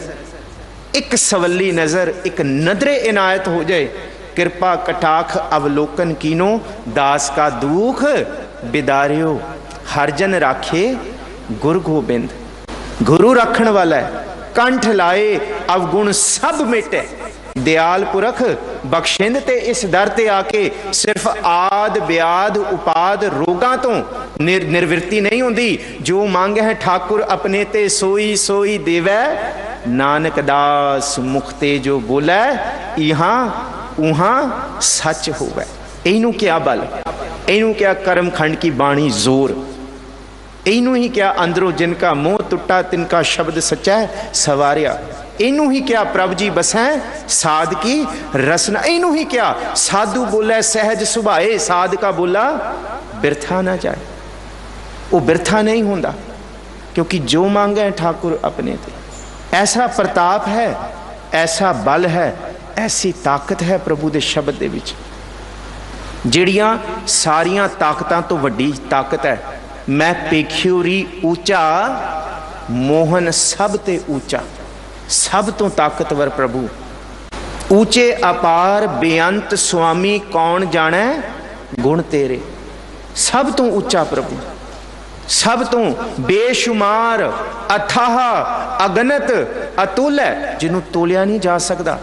एक सवली नज़र, एक नदरे इनायत हो जाए। कृपा कटाख अवलोकन कीनो, दास का दुख बिदारियो। हरजन राखे गुरु गोबिंद, गुरु रखण वाला है। कंठ लाए अवगुण सब मिटे, दयाल पुरख बख्शिंद। ते इस दर ते आके सिर्फ आद ब्याद उपाद रोगां तो निर्वृत्ति नहीं होंदी। जो मांग है ठाकुर अपने ते, सोई सोई देवै नानक दास। मुखते जो बोलै यहाँ उहाँ सच होवै। इनू क्या बल, इनू क्या कर्म खंड की बाणी जोर, इनू ही क्या अंदरों जिनका मोह टुटा तिनका शब्द सच्चा है सवारिया। इनू ही क्या प्रभु जी बसैं साध की रसना। इनू ही क्या साधु बोले सहज सुभाए, साध का बोला बिरथा ना जाए। वो बिरथा नहीं होंदा, क्योंकि जो मांगे ठाकुर अपने ते। ऐसा प्रताप है, ऐसा बल है, ऐसी ताकत है प्रभु दे शब्द दे विच, जिहड़ियां सारियां ताकतां तो वड्डी ताकत है। मैं पेखियोरी ऊंचा, मोहन सब ते ऊंचा। सब तो ताकतवर प्रभु, ऊंचे अपार बेअंत स्वामी, कौन जाने गुण तेरे। सब तो ऊंचा प्रभु, सब तो बेशुमार, अथाह अगनत, अतुल है, जिन्हों तोलिया नहीं जा सकता,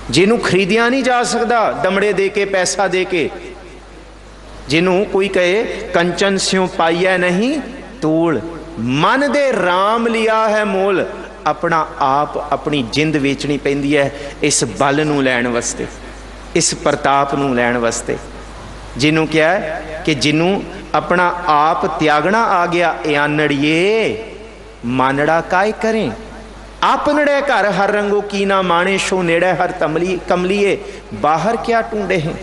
जिन्हों खरीदिया नहीं जा सकता दमड़े दे के, पैसा दे के। जिन्हों कोई कहे कंचन स्यों पाइया नहीं तोड़, मन दे राम लिया है मोल। अपना आप अपनी जिंद वेचनी पैंदी है इस बल नूं लैण वास्ते, इस प्रताप नूं लैण वास्ते। जिन्हों क्या है कि जिन्हों अपना आप त्यागना आ गया, यानड़िए मानड़ा काय करें। आपनड़े घर हर रंगो की ना माने, शो नेड़े हर तमली कमलिए, बाहर क्या टूंडे हैं।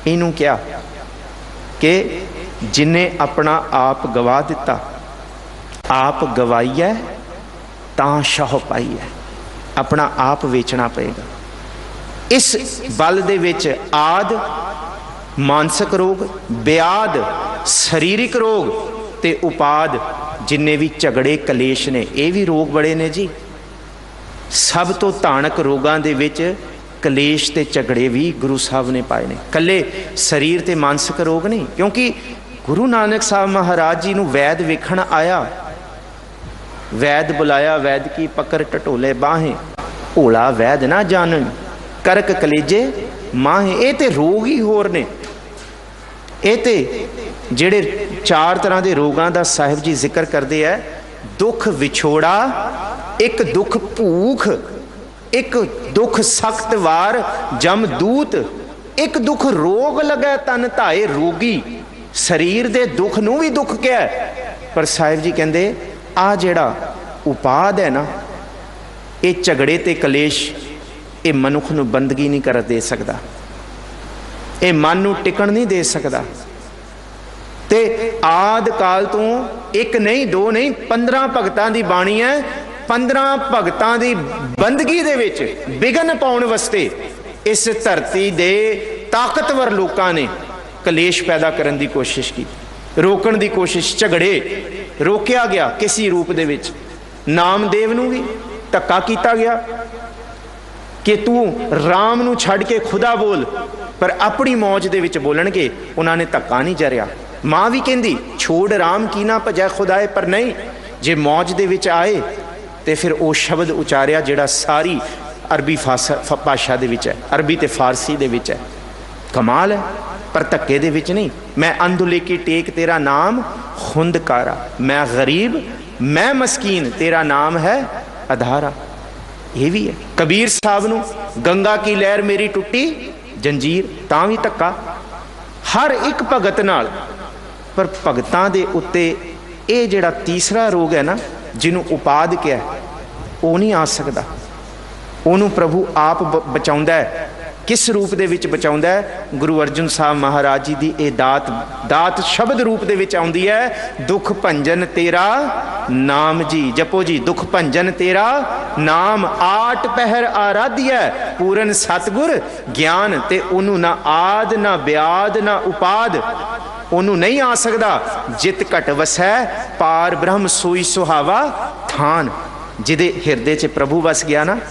इनू क्या कि जिन्हें अपना आप गवा दिता, आप गवाई है तां शाह पाई है, अपना आप वेचना पएगा। इस बल दे विच आद मानसिक रोग, ब्याद शरीरिक रोग ते उपाद जिन्ने भी झगड़े कलेश ने, ये भी रोग बड़े ने जी। सब तो धानक रोगां दे विच कलेश ते झगड़े भी गुरु साहब ने पाए ने, कल्ले शरीर ते मानसिक रोग नहीं। क्योंकि गुरु नानक साहब महाराज जी नूं वैद वेखण आया, वैद बुलाया, वैद की पकड़ टटोले बाहें, भोला वैद ना जानन, करक कलेजे माहें। ये ते रोग ही होर ने। ये ते जेड़े चार तरह के रोगां दा साहिब जी जिक्र करते हैं, दुख विछोड़ा, एक दुख भूख, एक दुख सख्त वार जमदूत, एक दुख रोग लगे तन धाए रोगी। शरीर दे दुख नूं भी दुख क्या है, पर साहिब जी कहते आ जेड़ा उपाद है ना, ये झगड़े ते कलेश, ये मनुख नूं बंदगी नहीं कर दे सकता, ये मन नूं टिकण नहीं दे सकता। ते आद काल तो एक नहीं दो नहीं 15 भगतां दी बाणी है। 15 भगतां दी बंदगी दे विच विघन पाउण वास्ते इस धरती दे ताकतवर लोकां ने कलेश पैदा करन दी कोशिश की। रोकण की कोशिश, झगड़े रोकया गया किसी रूप दे विच। नामदेव नूं भी धक्का किया गया कि तू राम नूं छड़ के खुदा बोल, पर अपनी मौज दे विच बोलणगे, उन्होंने धक्का नहीं जरिया। माँ भी कहती छोड़ राम की ना भजै खुदाए, पर नहीं, जे मौज दे विच आए तो फिर वो शब्द उचारिया जिहड़ा सारी अरबी भाषा दे विच है, अरबी ते फारसी दे विच है। कमाल है, पर धक्के दे विच नहीं। मैं अंधुले की टेक तेरा नाम खुंदकारा, मैं गरीब मैं मस्कीन तेरा नाम है अधारा। ये भी है। कबीर साहब नूं गंगा की लहर मेरी टुटी जंजीर, तां भी धक्का। हर एक भगत नाल, पर भगतां दे उत्ते ये जिहड़ा तीसरा रोग है ना, जिन्हों उपाद क्या है, वो नहीं आ सकता। उन्होंने प्रभु आप बचाउंदा है। किस रूप दे विच बचाउंदा है? गुरु अर्जुन साहब महाराज जी की ये दात शब्द रूप दे विच आउंदी है। दुख भंजन तेरा नाम जी, जपो जी, दुख भंजन तेरा नाम, आठ पहर आराध्य पूरन सतगुर ज्ञान, ते उन्होंने ना आद ना ब्याद ना उपाद, उन्होंने नहीं आ सकता। जित घट वसै पार ब्रह्म सोई सुहावा थान, जिदे हिरदे च प्रभु वस गया ना,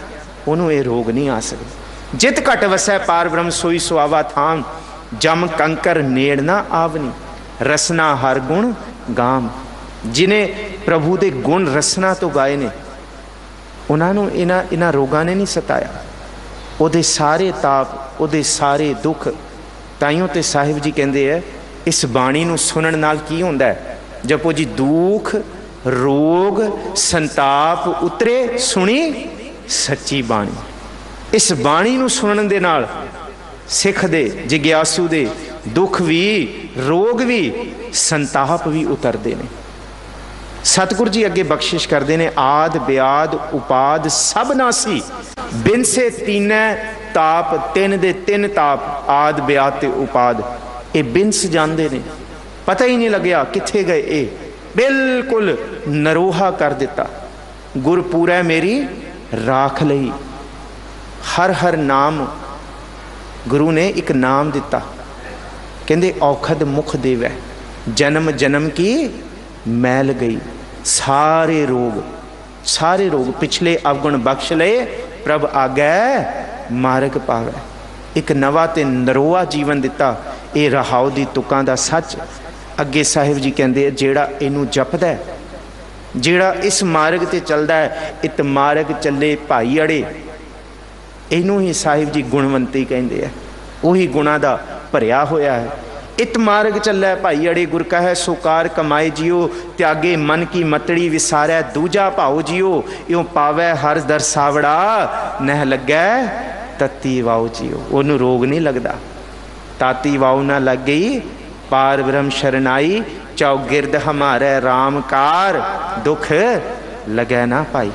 उन्होंने ये रोग नहीं आ सकता। जित घट वसै पार ब्रह्म सोई सुहावा थान, जम कंकर नेड़ ना आवनी, रसना हर गुण गाम। जिन्हें प्रभु के गुण रसना तो गाए ने, उन्होंने इन्हां रोगां ने नहीं सताया। उहदे सारे ताप, उहदे सारे दुख, ताइयों ते साहिब जी कहते हैं इस बाणी नूं सुनन नाल की हुंदा है? जपो जी, दुख रोग संताप उतरे सुनी सच्ची बाणी। इस बाणी नूं सुनन दे नाल सिख दे जिग्यासू दे दुख भी, रोग भी, संताप भी उतरते हैं। सतगुरु जी अगे बख्शिश करते हैं, आद ब्याद उपाद सब नासी, बिन से तीनै ताप, तिन दे तिन ताप, आद ब्याद ते उपाद, ये बिनस जाते हैं। पता ही नहीं लग्या कित्थे गए, ये बिल्कुल नरोहा कर दिता। गुरपूरै मेरी राख लई। हर हर नाम गुरु ने एक नाम दिता, कहते औखद मुख देवै, जन्म जन्म की मैल गई। सारे रोग पिछले अवगुण बख्श ले, प्रभ आगै मार्ग पावै। एक नवा ते नरोआ जीवन दिता। ये रहाओ दी तुकां दा सच। अगे साहिब जी कहते जेड़ा इनू जपदा है, जेड़ा इस मार्ग ते चलदा है, इत मार्ग चले भाई अड़े, इनू ही साहिब जी गुणवंती कहते हैं। उही गुणा का भरिया होया है। इत मार्ग चलै भाई अड़े, गुर कहे सुकार कमाए जियो, त्यागे मन की मतड़ी विसारै दूजा भाओ जियो, इं पावै हर दर सावड़ा, नह लगै तत्ती वाओ जियो। उन्होंने रोग नहीं लगता। ताती वाओ ना लग गई, पार ब्रह्म शरणाई, चौगिरद हमारे रामकार, दुख लगै ना पाई।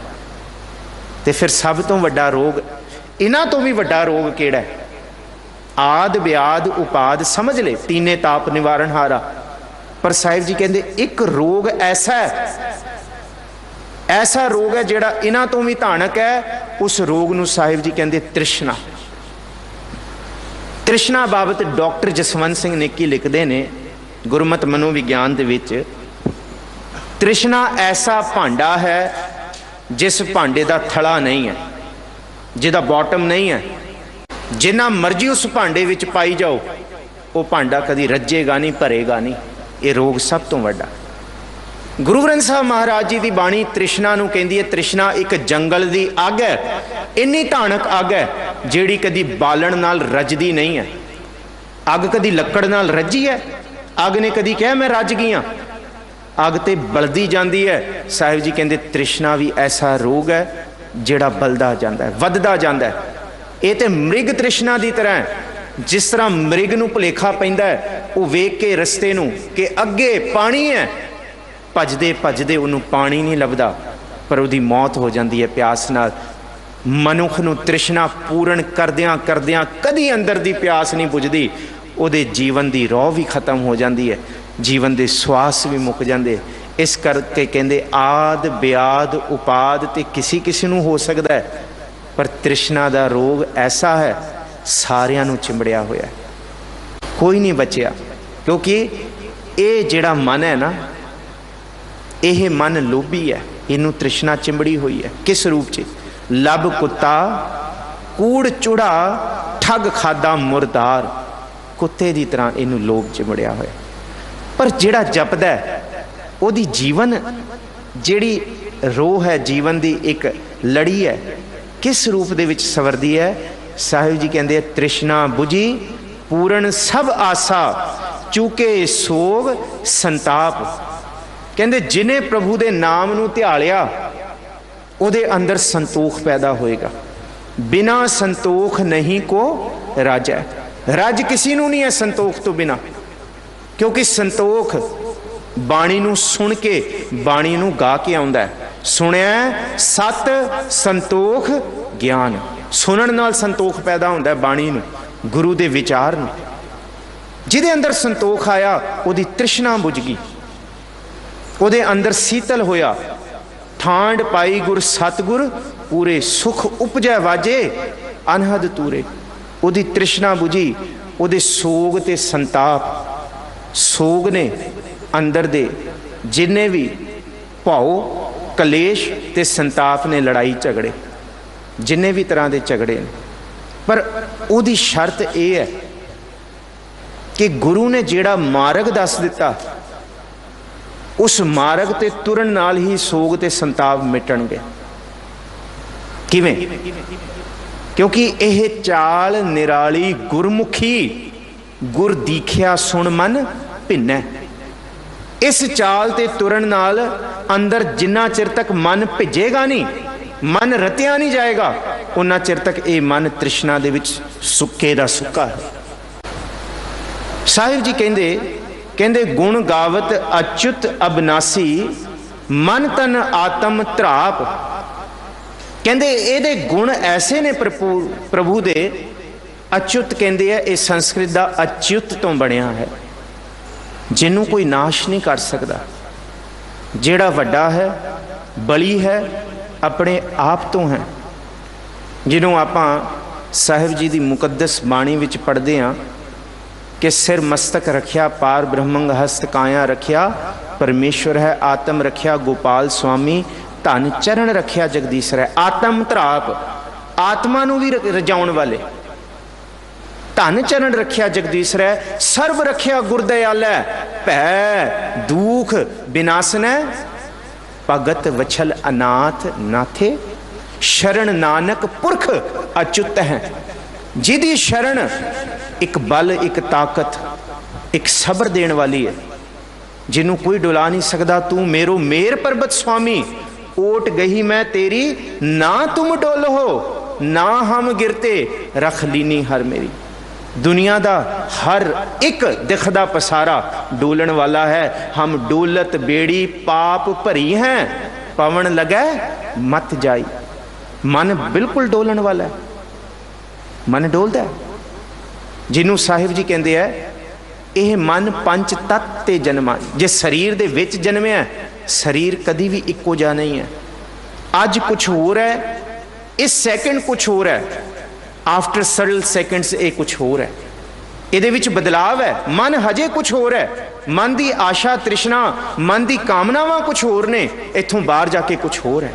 तो फिर सब तो वड्डा रोग, इन्हां तो भी वड्डा रोग केड़ा है? आद ब्याद उपाद समझ ले, तीने ताप निवारण हारा। पर साहिब जी कहते एक रोग ऐसा है, ऐसा रोग है जिहड़ा इन्हां तो भी धानक है। उस रोग नूं साहिब जी कहते तृष्णा। तृष्णा बाबत डॉक्टर जसवंत सिंह नेकी लिखते हैं गुरमत मनोविज्ञान दे विच, तृष्णा ऐसा भांडा है जिस भांडे का थड़ा नहीं है, जिहदा बॉटम नहीं है। जिन्ना मर्जी उस भांडे विच पाई जाओ, वो भांडा कभी रजेगा नहीं, भरेगा नहीं। ये रोग सब तो वड्डा। गुरु ग्रंथ साहब महाराज जी की बाणी तृष्णा नूं कहंदी है, तृष्णा एक जंगल की अग है, इन्नी धानक अग है जिहड़ी कदी बालण नाल रजदी नहीं है। अग कदी लक्कड़ नाल रजी है? अग ने कदी कहा मैं रज गई हाँ? अग तो बलदी जाती है। साहिब जी कहते तृष्णा भी ऐसा रोग है जिहड़ा बलदा जाता है, वधदा जाता है। ये तो मृग तृष्णा की तरह है। जिस तरह मृग नूं भुलेखा पैंदा है, वो वेख के रस्ते नूं कि अगे पानी है, भजदे भजदे उन्होंने पानी नहीं लभदा, पर उसकी मौत हो जाती है प्यास नाल। मनुख नूं तृष्णा पूर्ण करदियां करदियां कदी अंदर दी प्यास नहीं बुझदी, उहदे जीवन की रौह भी खत्म हो जाती है, जीवन के स्वास भी मुक जाते। इस करके कहते आद ब्याद उपाद ते किसी किसी नूं हो सकता है, पर तृष्णा का रोग ऐसा है सारियां नूं चिंबड़िया होया, कोई नहीं बचिया। क्योंकि ये जिहड़ा मन है ना, यह मन लोभी है, इनू तृष्णा चिंबड़ी हुई है। किस रूप च? लब कुत्ता कूड़ चूड़ा ठग खादा मुरदार, कुत्ते की तरह इनू लोभ चिंबड़िया होया। पर जिहड़ा जपदा ओदी जीवन जिहड़ी रोह है, जीवन की एक लड़ी है, किस रूप दे विच सवरदी है? साहिब जी कहते हैं तृष्णा बुझी पूर्ण सब आसा चूके सोग संताप। कहते जिन्हें प्रभु दे नाम नू ध्यालिया उहदे अंदर संतोख पैदा होएगा। बिना संतोख नहीं को राज है। राज किसी नू नहीं है संतोख तो बिना, क्योंकि संतोख बाणी नू सुन के, बाणी नू गा के आउंदा है। सुनिया सत संतोख ज्ञान, सुनन नाल संतोख पैदा होंदा है बाणी नू, गुरु दे विचार नू। जिहदे अंदर संतोख आया उहदी तृष्णा बुझ गई, उहदे अंदर शीतल होया। ठांड पाई गुर सतगुर पूरे, सुख उपजै वाजे अनहद तूरे। उहदी तृष्णा बुझी, उहदे सोग ते संताप, सोग ने अंदर दे जिन्ने भी भाव कलेश ते संताप ने, लड़ाई झगड़े जिन्ने भी तरह के झगड़े ने, पर उहदी शर्त यह है कि गुरु ने जिहड़ा मार्ग दस दिता, उस मार्ग ते तुरन नाल ही सोग ते संताप मिटणगे। किवें? क्योंकि यह चाल निराली गुरमुखी, गुर दीखिया सुन मन भिन्नै। इस चाल ते तुरन नाल अंदर जिन्ना चिर तक मन भिजेगा नहीं, मन रतिया नहीं जाएगा, उन्ना चिर तक ये मन तृष्णा दे विच सुक्के दा सुक्का है। साहिब जी कहंदे गुण गावत अच्युत अबनासी मन तन आत्म त्राप। कहंदे एदे गुण ऐसे ने प्रभु दे। अच्युत कहंदे है, ये संस्कृत दा अच्युत तो बनिया है, जिन्हों कोई नाश नहीं कर सकता। जिहड़ा वड्डा है, बली है, अपने आप तो है। जिन्हों आपां साहिब जी की मुकद्दस बाणी विच पढ़ते हैं कि सिर मस्तक रखिया पार ब्रह्मंग हस्त काया रखिया, परमेश्वर है आत्म रखिया गोपाल स्वामी, धन चरण रखिया जगदीश है। आत्म त्राप, आत्मा नू भी रजाउण वाले, धन चरण रखिया जगदीश है। सर्व रखिया गुरदयाल है, भै दुख विनाशन है, भगत वछल अनाथ नाथे, शरण नानक पुरख अच्युत है। जिदी शरण एक बल, एक ताकत, एक सबर देने वाली है, जिन्हों कोई डुला नहीं सकता। तू मेरो मेर पर्वत स्वामी, ओट गही मैं तेरी, ना तुम डोल हो ना हम गिरते, रख लीनी हर मेरी। दुनिया दा हर एक दिखदा पसारा डोलन वाला है। हम डोलत बेड़ी पाप भरी हैं, पवन लगे मत जाई। मन बिल्कुल डोलन वाला है, मन डोलदा है। जिन्हों साहिब जी कहते हैं यह मन पंच तत्त ते जन्मा। जे शरीर दे विच जन्मिया, शरीर कदी भी इक्को जा नहीं है। अज कुछ होर है, इस सैकेंड कुछ होर है, आफ्टर सैटल सैकेंड्स ये कुछ होर है। ये बदलाव है। मन हजे कुछ होर है, मन की आशा तृष्णा, मन की कामनावां कुछ होर ने, इत्थों बाहर जाके कुछ होर है।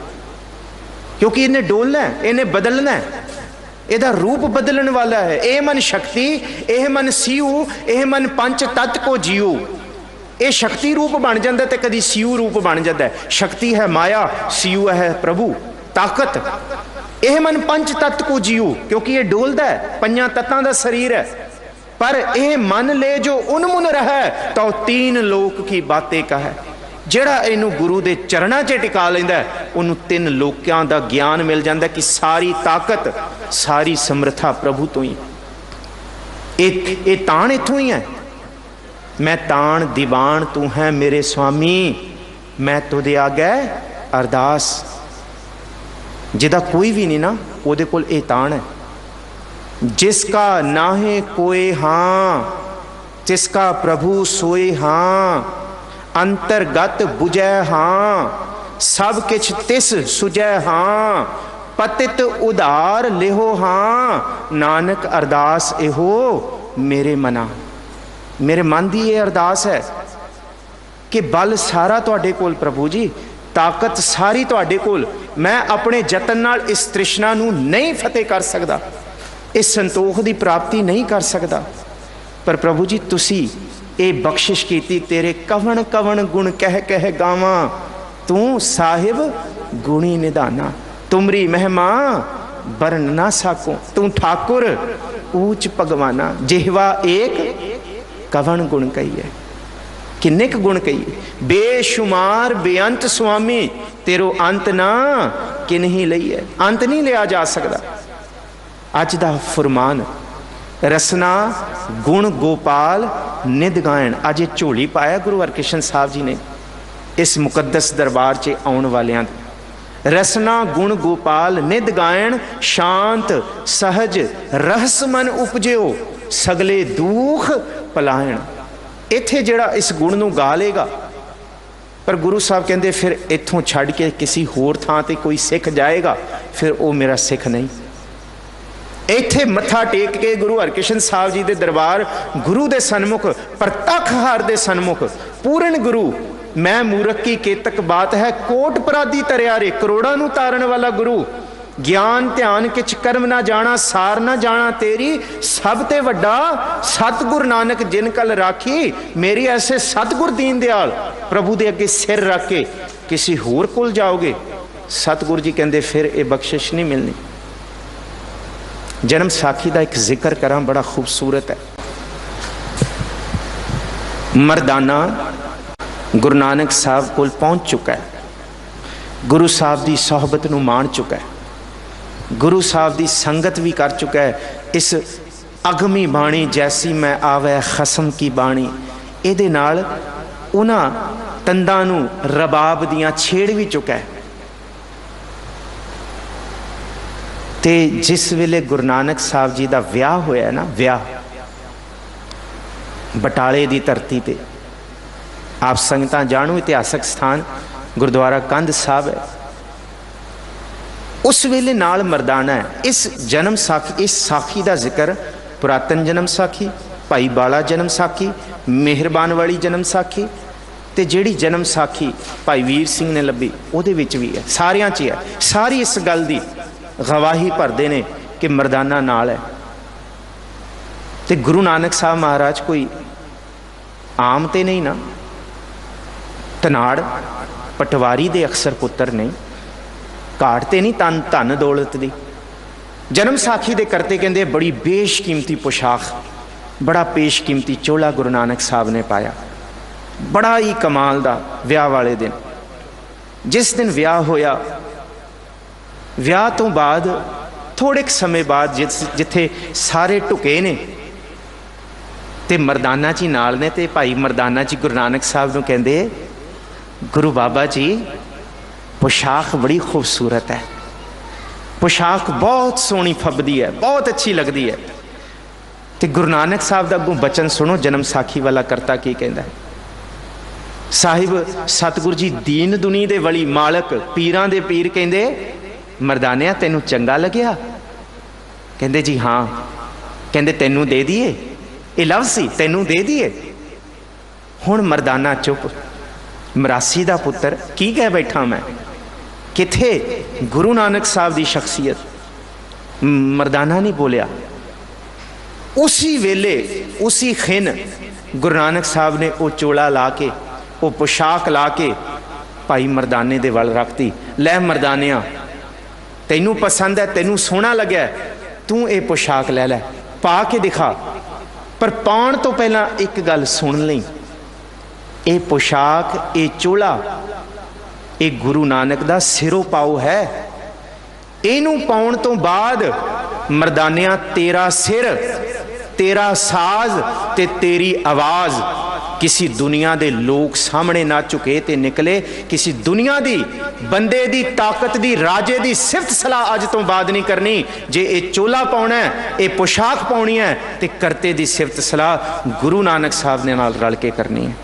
क्योंकि इन्हें डोलना है, इन्हें बदलना है, ਇਹਦਾ रूप बदलने वाला है। यह मन शक्ति, यह मन सीऊ, यह मन पंच तत्त को जीऊ। ये शक्ति रूप बन जाता है, तो कभी सीऊ रूप बन जाता है। शक्ति है माया, सीऊ है प्रभु ताकत। यह मन पंच तत्त को जीऊ, क्योंकि ये डोलता है, पंजा तत्तां दा शरीर है। पर यह मन ले जो उनमुन रहा, तो तीन लोक की बातें कहे। जिहड़ा इनू गुरु के चरणों च टिका लैंदा, उन्होंने तीन लोकों का ज्ञान मिल जाता कि सारी ताकत सारी समर्था प्रभु तो ही। ये ताण इत्थों ही है। मैं ताण दीवान तू है मेरे स्वामी, मैं तुदे आगे अरदास। जिदा कोई भी नहीं ना, उहदे कोल ये ताण है। जिसका नाहे कोई हाँ, जिसका प्रभु सोए हाँ, अंतरगत बुझै हाँ, सब किछ तिस सुझै हाँ, पतित उदार लेहो हाँ, नानक अरदास एहो मेरे मना। मेरे मन की ये अरदास है कि बल सारा तुहाडे कोल प्रभु जी, ताकत सारी तुहाडे कोल। मैं अपने जतन नाल इस तृष्णा नूं नहीं फतेह कर सकदा, इस संतोख की प्राप्ति नहीं कर सकदा, पर प्रभु जी तुसी ये बख्शिश कीती। तेरे कवन कवन गुण कह कह गावां, तू साहिब गुणी निधाना। तुमरी महिमा बरन ना साको, तू ठाकुर ऊच भगवाना। जिहवा एक कवन गुण कहिए, किन्ने क गुण कहिए। बेशुमार बेअंत स्वामी, तेरो अंत ना किन्ही लईए। अंत नहीं लिया जा सकता। अज दा फरमान रसना गुण गोपाल निध गायन, अज झोली पाया गुरु हरकृष्ण साहब जी ने इस मुकद्दस दरबार च आउण वालियां। रसना गुण गोपाल निध गायन, शांत सहज रहस मन उपजियो, सगले दुख पलायन। इत्थे जिहड़ा इस गुण नूं गा लेगा, पर गुरु साहब कहंदे फिर इत्थों छड्ड के किसी होर थां ते कोई सिख जाएगा, फिर वो मेरा सिख नहीं। इत्थे मत्था टेक के गुरु हरकृष्ण साहब जी दे दरबार, गुरु दे सन्मुख, प्रतख हार दे सन्मुख, पूर्ण गुरु, मैं मूर्ख की केतक बात है, कोट पराधी तरिया रे, करोड़ां नूं तारण वाला गुरु। ज्ञान ध्यान किच कर्म ना जाना, सार ना जाना तेरी, सब ते वड्डा सतगुर नानक जिन कल राखी। मेरी ऐसे सतगुर दीन दयाल प्रभु दे अगे सिर रख के किसी होर कोल जाओगे, सतगुर जी कहंदे फिर ये बख्शिश नहीं मिलनी। जन्म साखी का एक जिक्र करा, बड़ा खूबसूरत है। मरदाना गुरु नानक साहब कोल पहुँच चुका है, गुरु साहब की सोहबत नूं मान चुका है, गुरु साहब की संगत भी कर चुका है। इस अगमी बाणी जैसी मैं आवे खसम की बाणी, इहदे नाल उन्हां तंदां नूं रबाब दियां छेड़ भी चुका है। ते जिस वेले गुरु नानक साहब जी का विआह होया ना, विआह बटाले की धरती पे, आप संगतां जाणो इतिहासक स्थान गुरुद्वारा कंध साहब है, उस वेले नाल मरदाना है। इस जन्म साखी, इस साखी का जिक्र पुरातन जन्म साखी, भाई बाला जन्म साखी, मेहरबान वाली जन्म साखी, ते जिहड़ी जन्म साखी भाई वीर सिंह ने लभी उहदे विच भी है, सारियां च है। सारी इस गल दी गवाही भरदे ने कि मरदाना नाल है। ते गुरु नानक साहब महाराज कोई आम ते नहीं ना, धनाड़ पटवारी दे अक्सर पुत्र नहीं, घाटते नहीं तन धन दौलत दी। जन्म साखी दे करते कहंदे बड़ी बेशकीमती पोशाक, बड़ा पेशकीमती चोला गुरु नानक साहब ने पाया, बड़ा ही कमाल दा। विआह वाले दिन, जिस दिन विआह होया, विआह तो बाद थोड़े समय बाद जिथे सारे ढुके ने ते मरदाना जी नाल ने, ते भाई मरदाना जी गुरु नानक साहब नूं कहंदे, गुरु बाबा जी पोशाक बड़ी खूबसूरत है, पोशाक बहुत सोहनी फबदी है, बहुत अच्छी लगती है। तो गुरु नानक साहब का अगों बचन सुनो, जन्म साखी वाला करता की कहता है। साहिब सतगुर जी दीन दुनी दे वली मालक, पीरां दे पीर कहंदे, मरदानिया तैनू चंगा लग्या? कहंदे जी हाँ। कहंदे तैनू दे दिए, ये लफ्ज़ सी, तैनू दे दिए। हुण मरदाना चुप, मरासी दा पुत्र, की कह बैठा मैं, किथे गुरु नानक साहब की शख्सियत। मरदाना नहीं बोलिया। उसी वेले उसी खिन गुरु नानक साहब ने वो चोला ला के, वो पोशाक ला के भाई मरदाने दे वल रखती। लै मरदानिया, तैनू पसंद है, तैनू सोहना लग्या, तू ये पोशाक लै लै, पा के दिखा। पर पाउण तो पहला एक गल सुन लई, ये पोशाक, ये चोला, ये गुरु नानक दा सिरों पाओ है। इनू पाउण तो बाद मरदानिया तेरा सिर, तेरा साज ते तेरी आवाज़ किसी दुनिया दे लोग सामने ना चुके ते निकले। किसी दुनिया दी बंदे दी ताकत दी, राजे दी सिफत सलाह अज तो बाद नहीं करनी। जे ये चोला पाउना है, ये पोशाक पाउनी है, ते करते दी सिफत सलाह गुरु नानक साहब ने नाल रल के करनी है।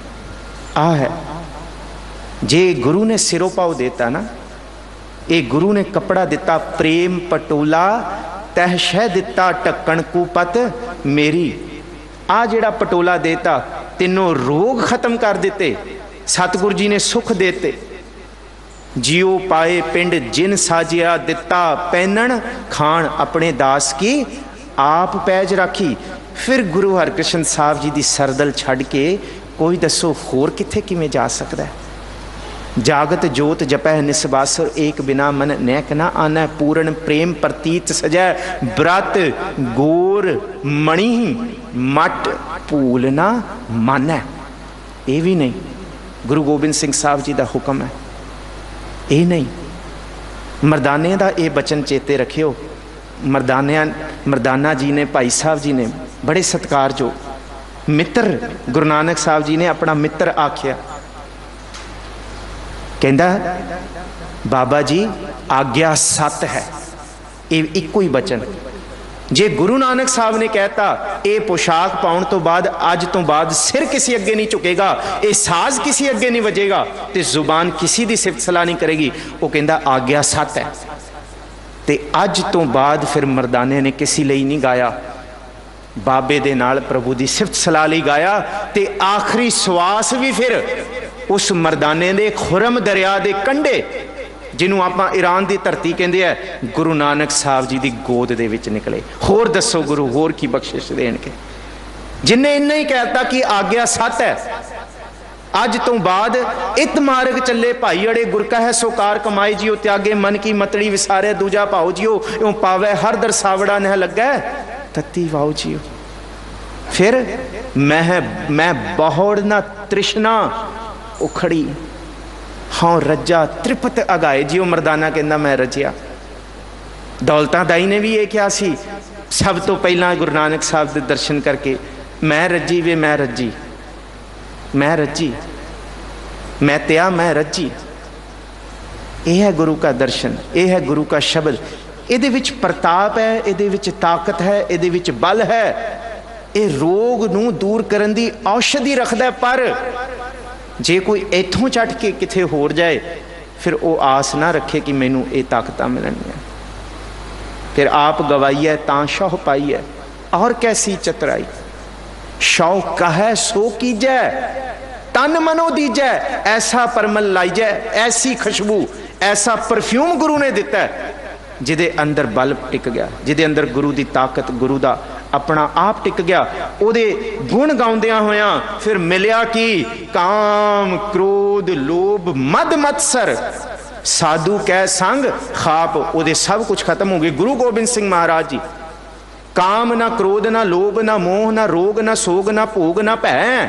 आ है, जे गुरु ने सिरों पाओ देता ना, ये गुरु ने कपड़ा दिता प्रेम पटोला, तह शह दिता ढक्कन कूपत मेरी। आ जिहड़ा पटोला देता, तीनों रोग खत्म कर दिते, सतगुरु जी ने सुख देते। जियो पाए पिंड जिन साजिया दिता, पैनन खान अपने दास की आप पैज राखी। फिर गुरु हरकृष्ण साहब जी की सरदल छड़ के कोई दसो होर किथे किवें जा सकता है। जागत जोत जपै निसबासुर, एक बिना मन नैक ना आना, पूर्ण प्रेम प्रतीत सजै, ब्रत गोर मणि मट भूल ना मानै। ये भी नहीं, गुरु गोबिंद सिंह साहब जी का हुक्म है, ये नहीं। मरदाने का ये बचन चेते रखियो। मरदाना जी ने, भाई साहब जी ने बड़े सत्कार जो मित्र, गुरु नानक साहब जी ने अपना मित्र आख्या, कहता बाबा जी आग्ञा सत है, ये इको ही बचन। जे गुरु नानक साहब ने कहता ये पोशाक पाउण तो बाद अज तो बाद सिर किसी अगे नहीं झुकेगा, ये साज किसी अगे नहीं वजेगा, तो जुबान किसी की सिफत सलाह नहीं करेगी, वो कहता आग्ञा सत है। तो अज तो बाद फिर मरदाने ने किसी लिए नहीं गाया, बाबे दे नाल प्रभु की सिफत सलाह ਲਈ गाया। तो आखिरी सवास भी फिर उस मरदाने दे खुरम दरिया के कंढे, जिन्हों आपां ईरान की धरती कहते हैं, गुरु नानक साहब जी की गोद दे विच निकले। होर दसो गुरु होर की बख्शिश देणगे। जिन्हें इन्ना ही कहता कि आग्ञा सत है, अज तो बाद इत मार्ग चले भाई अड़े, गुर कह सोकार कमाई जियो, त्यागे मन की मतड़ी विसारे दूजा भाओ जियो, यूं पावे हर दर सावड़ा नह लगे तत्ती वाओ जियो। फिर मैं बहुड़ ना तृष्णा उखड़ी, हाँ रज्जा त्रिपत अगाए जियो। मरदाना कहना मैं रजिया। दौलतां दाई ने भी ये कहा सी, सब तो पहला गुरु नानक साहब के दर्शन करके, मैं रजी वे मैं रजी, मैं रजी, मैं त्या मैं रजी। यह है गुरु का दर्शन, यह है गुरु का शब्द। ਇਹਦੇ ਵਿੱਚ प्रताप है, ਇਹਦੇ ਵਿੱਚ ताकत है, ਇਹਦੇ ਵਿੱਚ बल है। ये रोग नूं दूर करन दी औषधि रखदा, पर जे कोई इथों चट के किथे होर जाए फिर वो आस ना रखे कि मैनू ये ताकतां मिलणियां। फिर आप गवाई है तां शौह पाई है, और कैसी चतुराई। शौक कहे सो कीजै, तन मनो दीजै, ऐसा परमल लाइजै, ऐसी खुशबू ऐसा परफ्यूम गुरु ने दिता है, जिदे अंदर बल टिक गया, जिदे अंदर गुरु की ताकत, गुरु का अपना आप टिक गया। उहदे गुण गाउंदियां होया फिर मिलिया कि काम क्रोध लोभ मद मत्सर साधु कै संग खाप, उहदे सब कुछ खत्म हो गए। गुरु गोबिंद सिंह महाराज जी, काम ना क्रोध ना लोभ ना मोह ना रोग ना सोग ना भोग ना भै,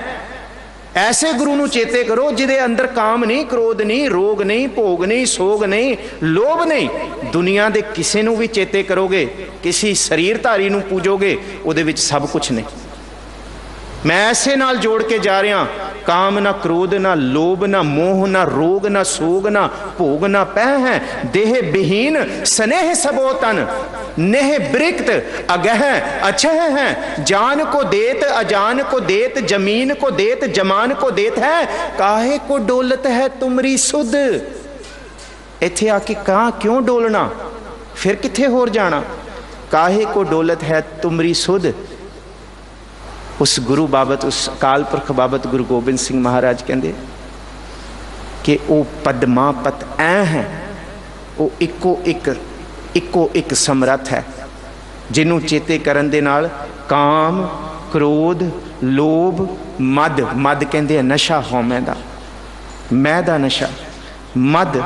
ऐसे गुरु नूं चेते करो जिदे अंदर काम नहीं, क्रोध नहीं, रोग नहीं, भोग नहीं, सोग नहीं, लोभ नहीं। दुनिया दे किसी नूं भी चेते करोगे, किसी शरीरधारी नूं पूजोगे, उहदे विच सब कुछ नहीं। मैं ऐसे नाल जोड़ के जा रहा, काम ना क्रोध ना लोभ ना मोह ना रोग ना सोग ना भोग ना पह है, देह विहीन स्नेह सबो तन, नेह ब्रिक्त अगह अछह है, जान को देत अजान को देत, जमीन को देत जमान को देत है, काहे को डोलत है तुमरी सुध। इत्थे आके कहाँ क्यों डोलना, फिर किथे होर जाना। काहे को डोलत है तुमरी सुध। उस गुरु बाबत, उस अकाल पुरख बाबत गुरु गोबिंद सिंह महाराज कहते कि वो पद्मापत ऐ है, वो इको एक समर्थ है, जिन्हों चेते करन दे नाल काम क्रोध लोभ मद, मद कहते हैं नशा हौमे दा, मैं दा नशा, मद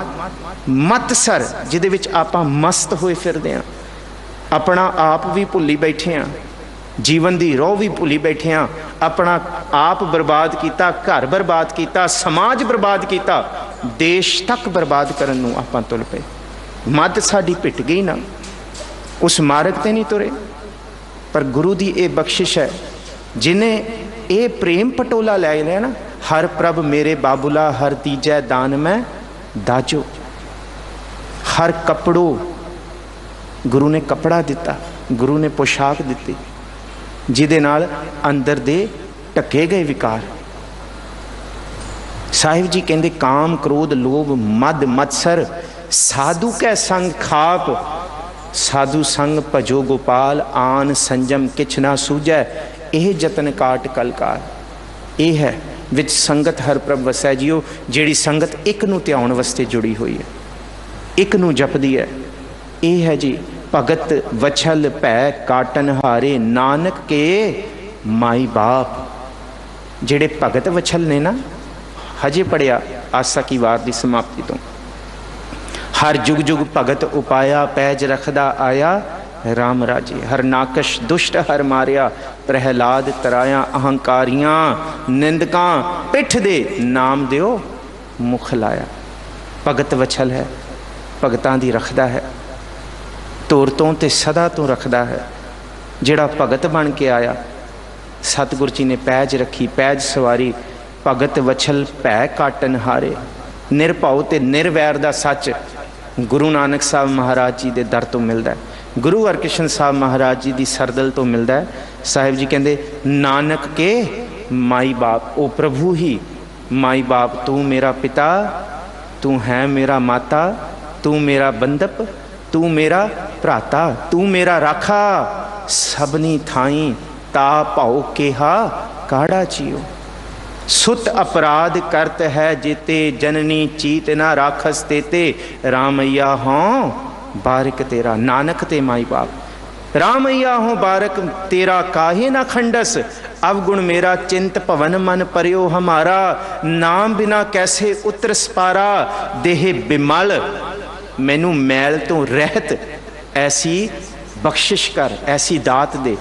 मत्सर जिहदे विच आपां मस्त होए फिरदे हां, अपना आप भी भुल्ली बैठे हां, जीवन की रोह भी भुली बैठे हाँ, अपना आप बर्बाद किया, घर बर्बाद किया, समाज बर्बाद किया, देश तक बर्बाद करन नूं आपां तुल पे। मद साडी पिट गई ना, उस मार्ग ते नहीं तुरे। पर गुरु की ये बख्शिश है, जिन्हें ये प्रेम पटोला लै लिया ना, हर प्रभ मेरे बाबुला हर तीजै दान में दाजो। हर कपड़ो गुरु ने कपड़ा दिता, गुरु ने पोशाक दी, जिदे नाल अंदर दे ढके गए विकार। साहिब जी कहते काम क्रोध लोभ मद मत्सर साधु कै संग खाप, साधु संग भजो गोपाल, आन संजम किछ ना सूझै, ਇਹ ਜਤਨ ਕਾਟ ਕਲਕਾਰ। ਇਹ ਹੈ ਵਿੱਚ ਸੰਗਤ ਹਰ ਪ੍ਰਭ ਵਸੈ ਜੀਓ, ਜਿਹੜੀ ਸੰਗਤ ਇੱਕ ਨੂੰ ਧਿਆਉਣ ਵਾਸਤੇ ਜੁੜੀ ਹੋਈ ਹੈ, ਇੱਕ ਨੂੰ ਜਪਦੀ ਹੈ। ਇਹ ਹੈ ਜੀ ਭਗਤ ਵਛਲ ਭੈ ਕਾਟਨ ਹਾਰੇ, ਨਾਨਕ ਕੇ ਮਾਈ ਬਾਪ। ਜਿਹੜੇ ਭਗਤ ਵਛਲ ਨੇ ਨਾ, ਹਜੇ ਪੜਿਆ ਆਸਾ ਕੀ ਵਾਰ ਦੀ ਸਮਾਪਤੀ ਤੋਂ, ਹਰ ਜੁਗ ਜੁਗ ਭਗਤ ਉਪਾਇਆ, ਪੈਜ ਰਖਦਾ ਆਇਆ ਰਾਮ ਰਾਜੇ। ਹਰ ਨਾਕਸ਼ ਦੁਸ਼ਟ ਹਰ ਮਾਰਿਆ, ਪ੍ਰਹਿਲਾਦ ਤਰਾਇਆ, ਅਹੰਕਾਰੀਆਂ ਨਿੰਦਕਾਂ ਪਿੱਠ ਦੇ, ਨਾਮ ਦਿਓ ਮੁਖ ਲਾਇਆ। ਭਗਤ ਵਛਲ ਹੈ, ਭਗਤਾਂ ਦੀ ਰੱਖਦਾ ਹੈ, ਧੁਰ ਤੋਂ ਤੇ ਸਦਾ ਤੋਂ ਰੱਖਦਾ ਹੈ। ਜਿਹੜਾ ਭਗਤ ਬਣ ਕੇ ਆਇਆ, ਸਤਿਗੁਰ ਜੀ ਨੇ ਪੈਜ ਰੱਖੀ, ਪੈਜ ਸਵਾਰੀ। ਭਗਤ ਵਛਲ ਭੈ ਕਾਟਨ ਹਾਰੇ, ਨਿਰਭਉ ਤੇ ਨਿਰਵੈਰ ਦਾ ਸੱਚ ਗੁਰੂ ਨਾਨਕ ਸਾਹਿਬ ਮਹਾਰਾਜ ਜੀ ਦੇ ਦਰ ਤੋਂ ਮਿਲਦਾ ਹੈ, ਗੁਰੂ ਹਰਕ੍ਰਿਸ਼ਨ ਸਾਹਿਬ ਮਹਾਰਾਜ ਜੀ ਦੀ ਸਰਦਲ ਤੋਂ ਮਿਲਦਾ ਹੈ। ਸਾਹਿਬ ਜੀ ਕਹਿੰਦੇ ਨਾਨਕ ਕੇ ਮਾਈ ਬਾਪ, ਉਹ ਪ੍ਰਭੂ ਹੀ ਮਾਈ ਬਾਪ। ਤੂੰ ਮੇਰਾ ਪਿਤਾ, ਤੂੰ ਹੈ ਮੇਰਾ ਮਾਤਾ, ਤੂੰ ਮੇਰਾ ਬੰਦਪ, ਤੂੰ ਮੇਰਾ ਭਰਾਤਾ, ਤੂੰ ਮੇਰਾ ਰਾਖਾ। ਸਭਨੀ ਥਾਈ ਤਾ ਭਾਉ ਕਿਹਾ ਕਾੜਾ ਚੀਓ, ਸੁਤ ਅਪਰਾਧ ਕਰਤ ਹੈ ਜੇਤੇ, ਜਨਨੀ ਚੀਤ ਨਾ ਰਾਖਸ ਤੇਤੇ। ਰਾਮਈਆ ਹੋਂ ਬਾਰਿਕ ਤੇਰਾ, ਨਾਨਕ ਤੇ ਮਾਈ ਬਾਪ। रामैया हो बारक तेरा काहे ना खंडस, अवगुण मेरा चिंत पवन मन पर्यो हमारा, नाम बिना कैसे उतर सपारा, देह बिमल मैनू मैल तो रहत ऐसी बख्शिश कर, ऐसी दात दे।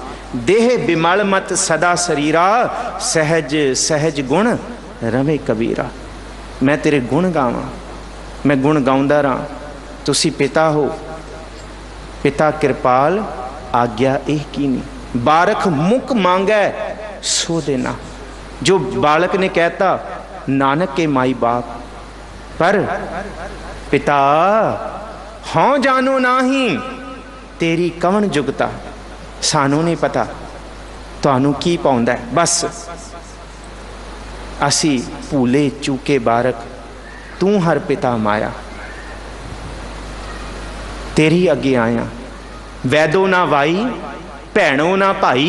देह बिमल मत सदा शरीरा, सहज सहज गुण रवे कबीरा। मैं तेरे गुण गावां, मैं गुण गाउंदा रहां। तुसी पिता हो, पिता कृपाल आज्ञा एह की नहीं। बारक मुख मांगै सो देना, जो बालक ने कहता नानक के माई बाप, पर पिता हों जानो नाही तेरी कवन जुगता। सानू नहीं पता तुहानू की पाउंदा है, बस असी भूले चूके बारक, तू हर पिता माया, तेरी अगे आया। वैदो ना वाई भैणो ना भाई,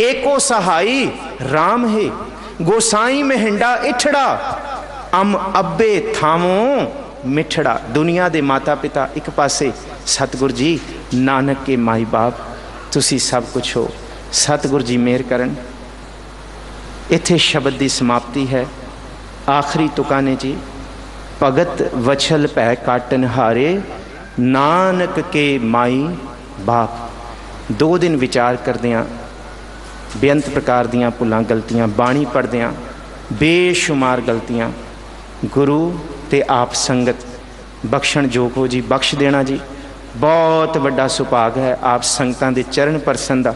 एको सहाई राम है। गोसाई महिंडा इठड़ा, अम अब्बे थामो मिठड़ा। दुनिया दे माता पिता एक पासे, सतगुर जी नानक के माई बाप, तुसी सब कुछ हो। सतगुर जी मेहर करन। इत्थे शब्द की समाप्ति है। आखिरी तुका ने जी, भगत वछल भै काटन हारे, नानक के माई बाप। 2 दिन विचार करदियाँ बेअंत प्रकार दियाँ भुलां गलतियाँ, बाणी पढ़दियाँ बेशुमार गलतियाँ, गुरु ते आप संगत बख्शण जोग हो जी, बख्श देना जी। बहुत वड्डा सुभाग है आप संगतां दे चरण परसन दा,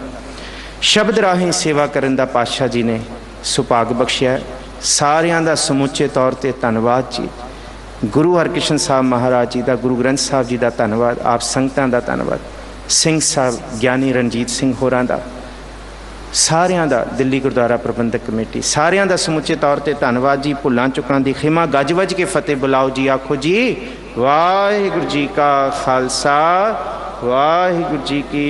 शब्द राही सेवा करन दा पातशाह जी ने सुभाग बख्शिया। सारियां दा समुचे तौर ते धन्नवाद जी। गुरु हरकृष्ण साहब महाराज जी का, गुरु ग्रंथ साहब जी का धन्नवाद, आप संगतां दा धन्नवाद, सिंह साहब ज्ञानी रणजीत सिंह होरां दा, सारियां दा, दिल्ली गुरुद्वारा प्रबंधक कमेटी, सारियां दा समुचे तौर ते धन्नवाद जी। भुलां चुकां दी खिमा, गज वज के फतेह बुलाओ जी। आखो जी वाहिगुरू जी का खालसा, वाहिगुरू जी की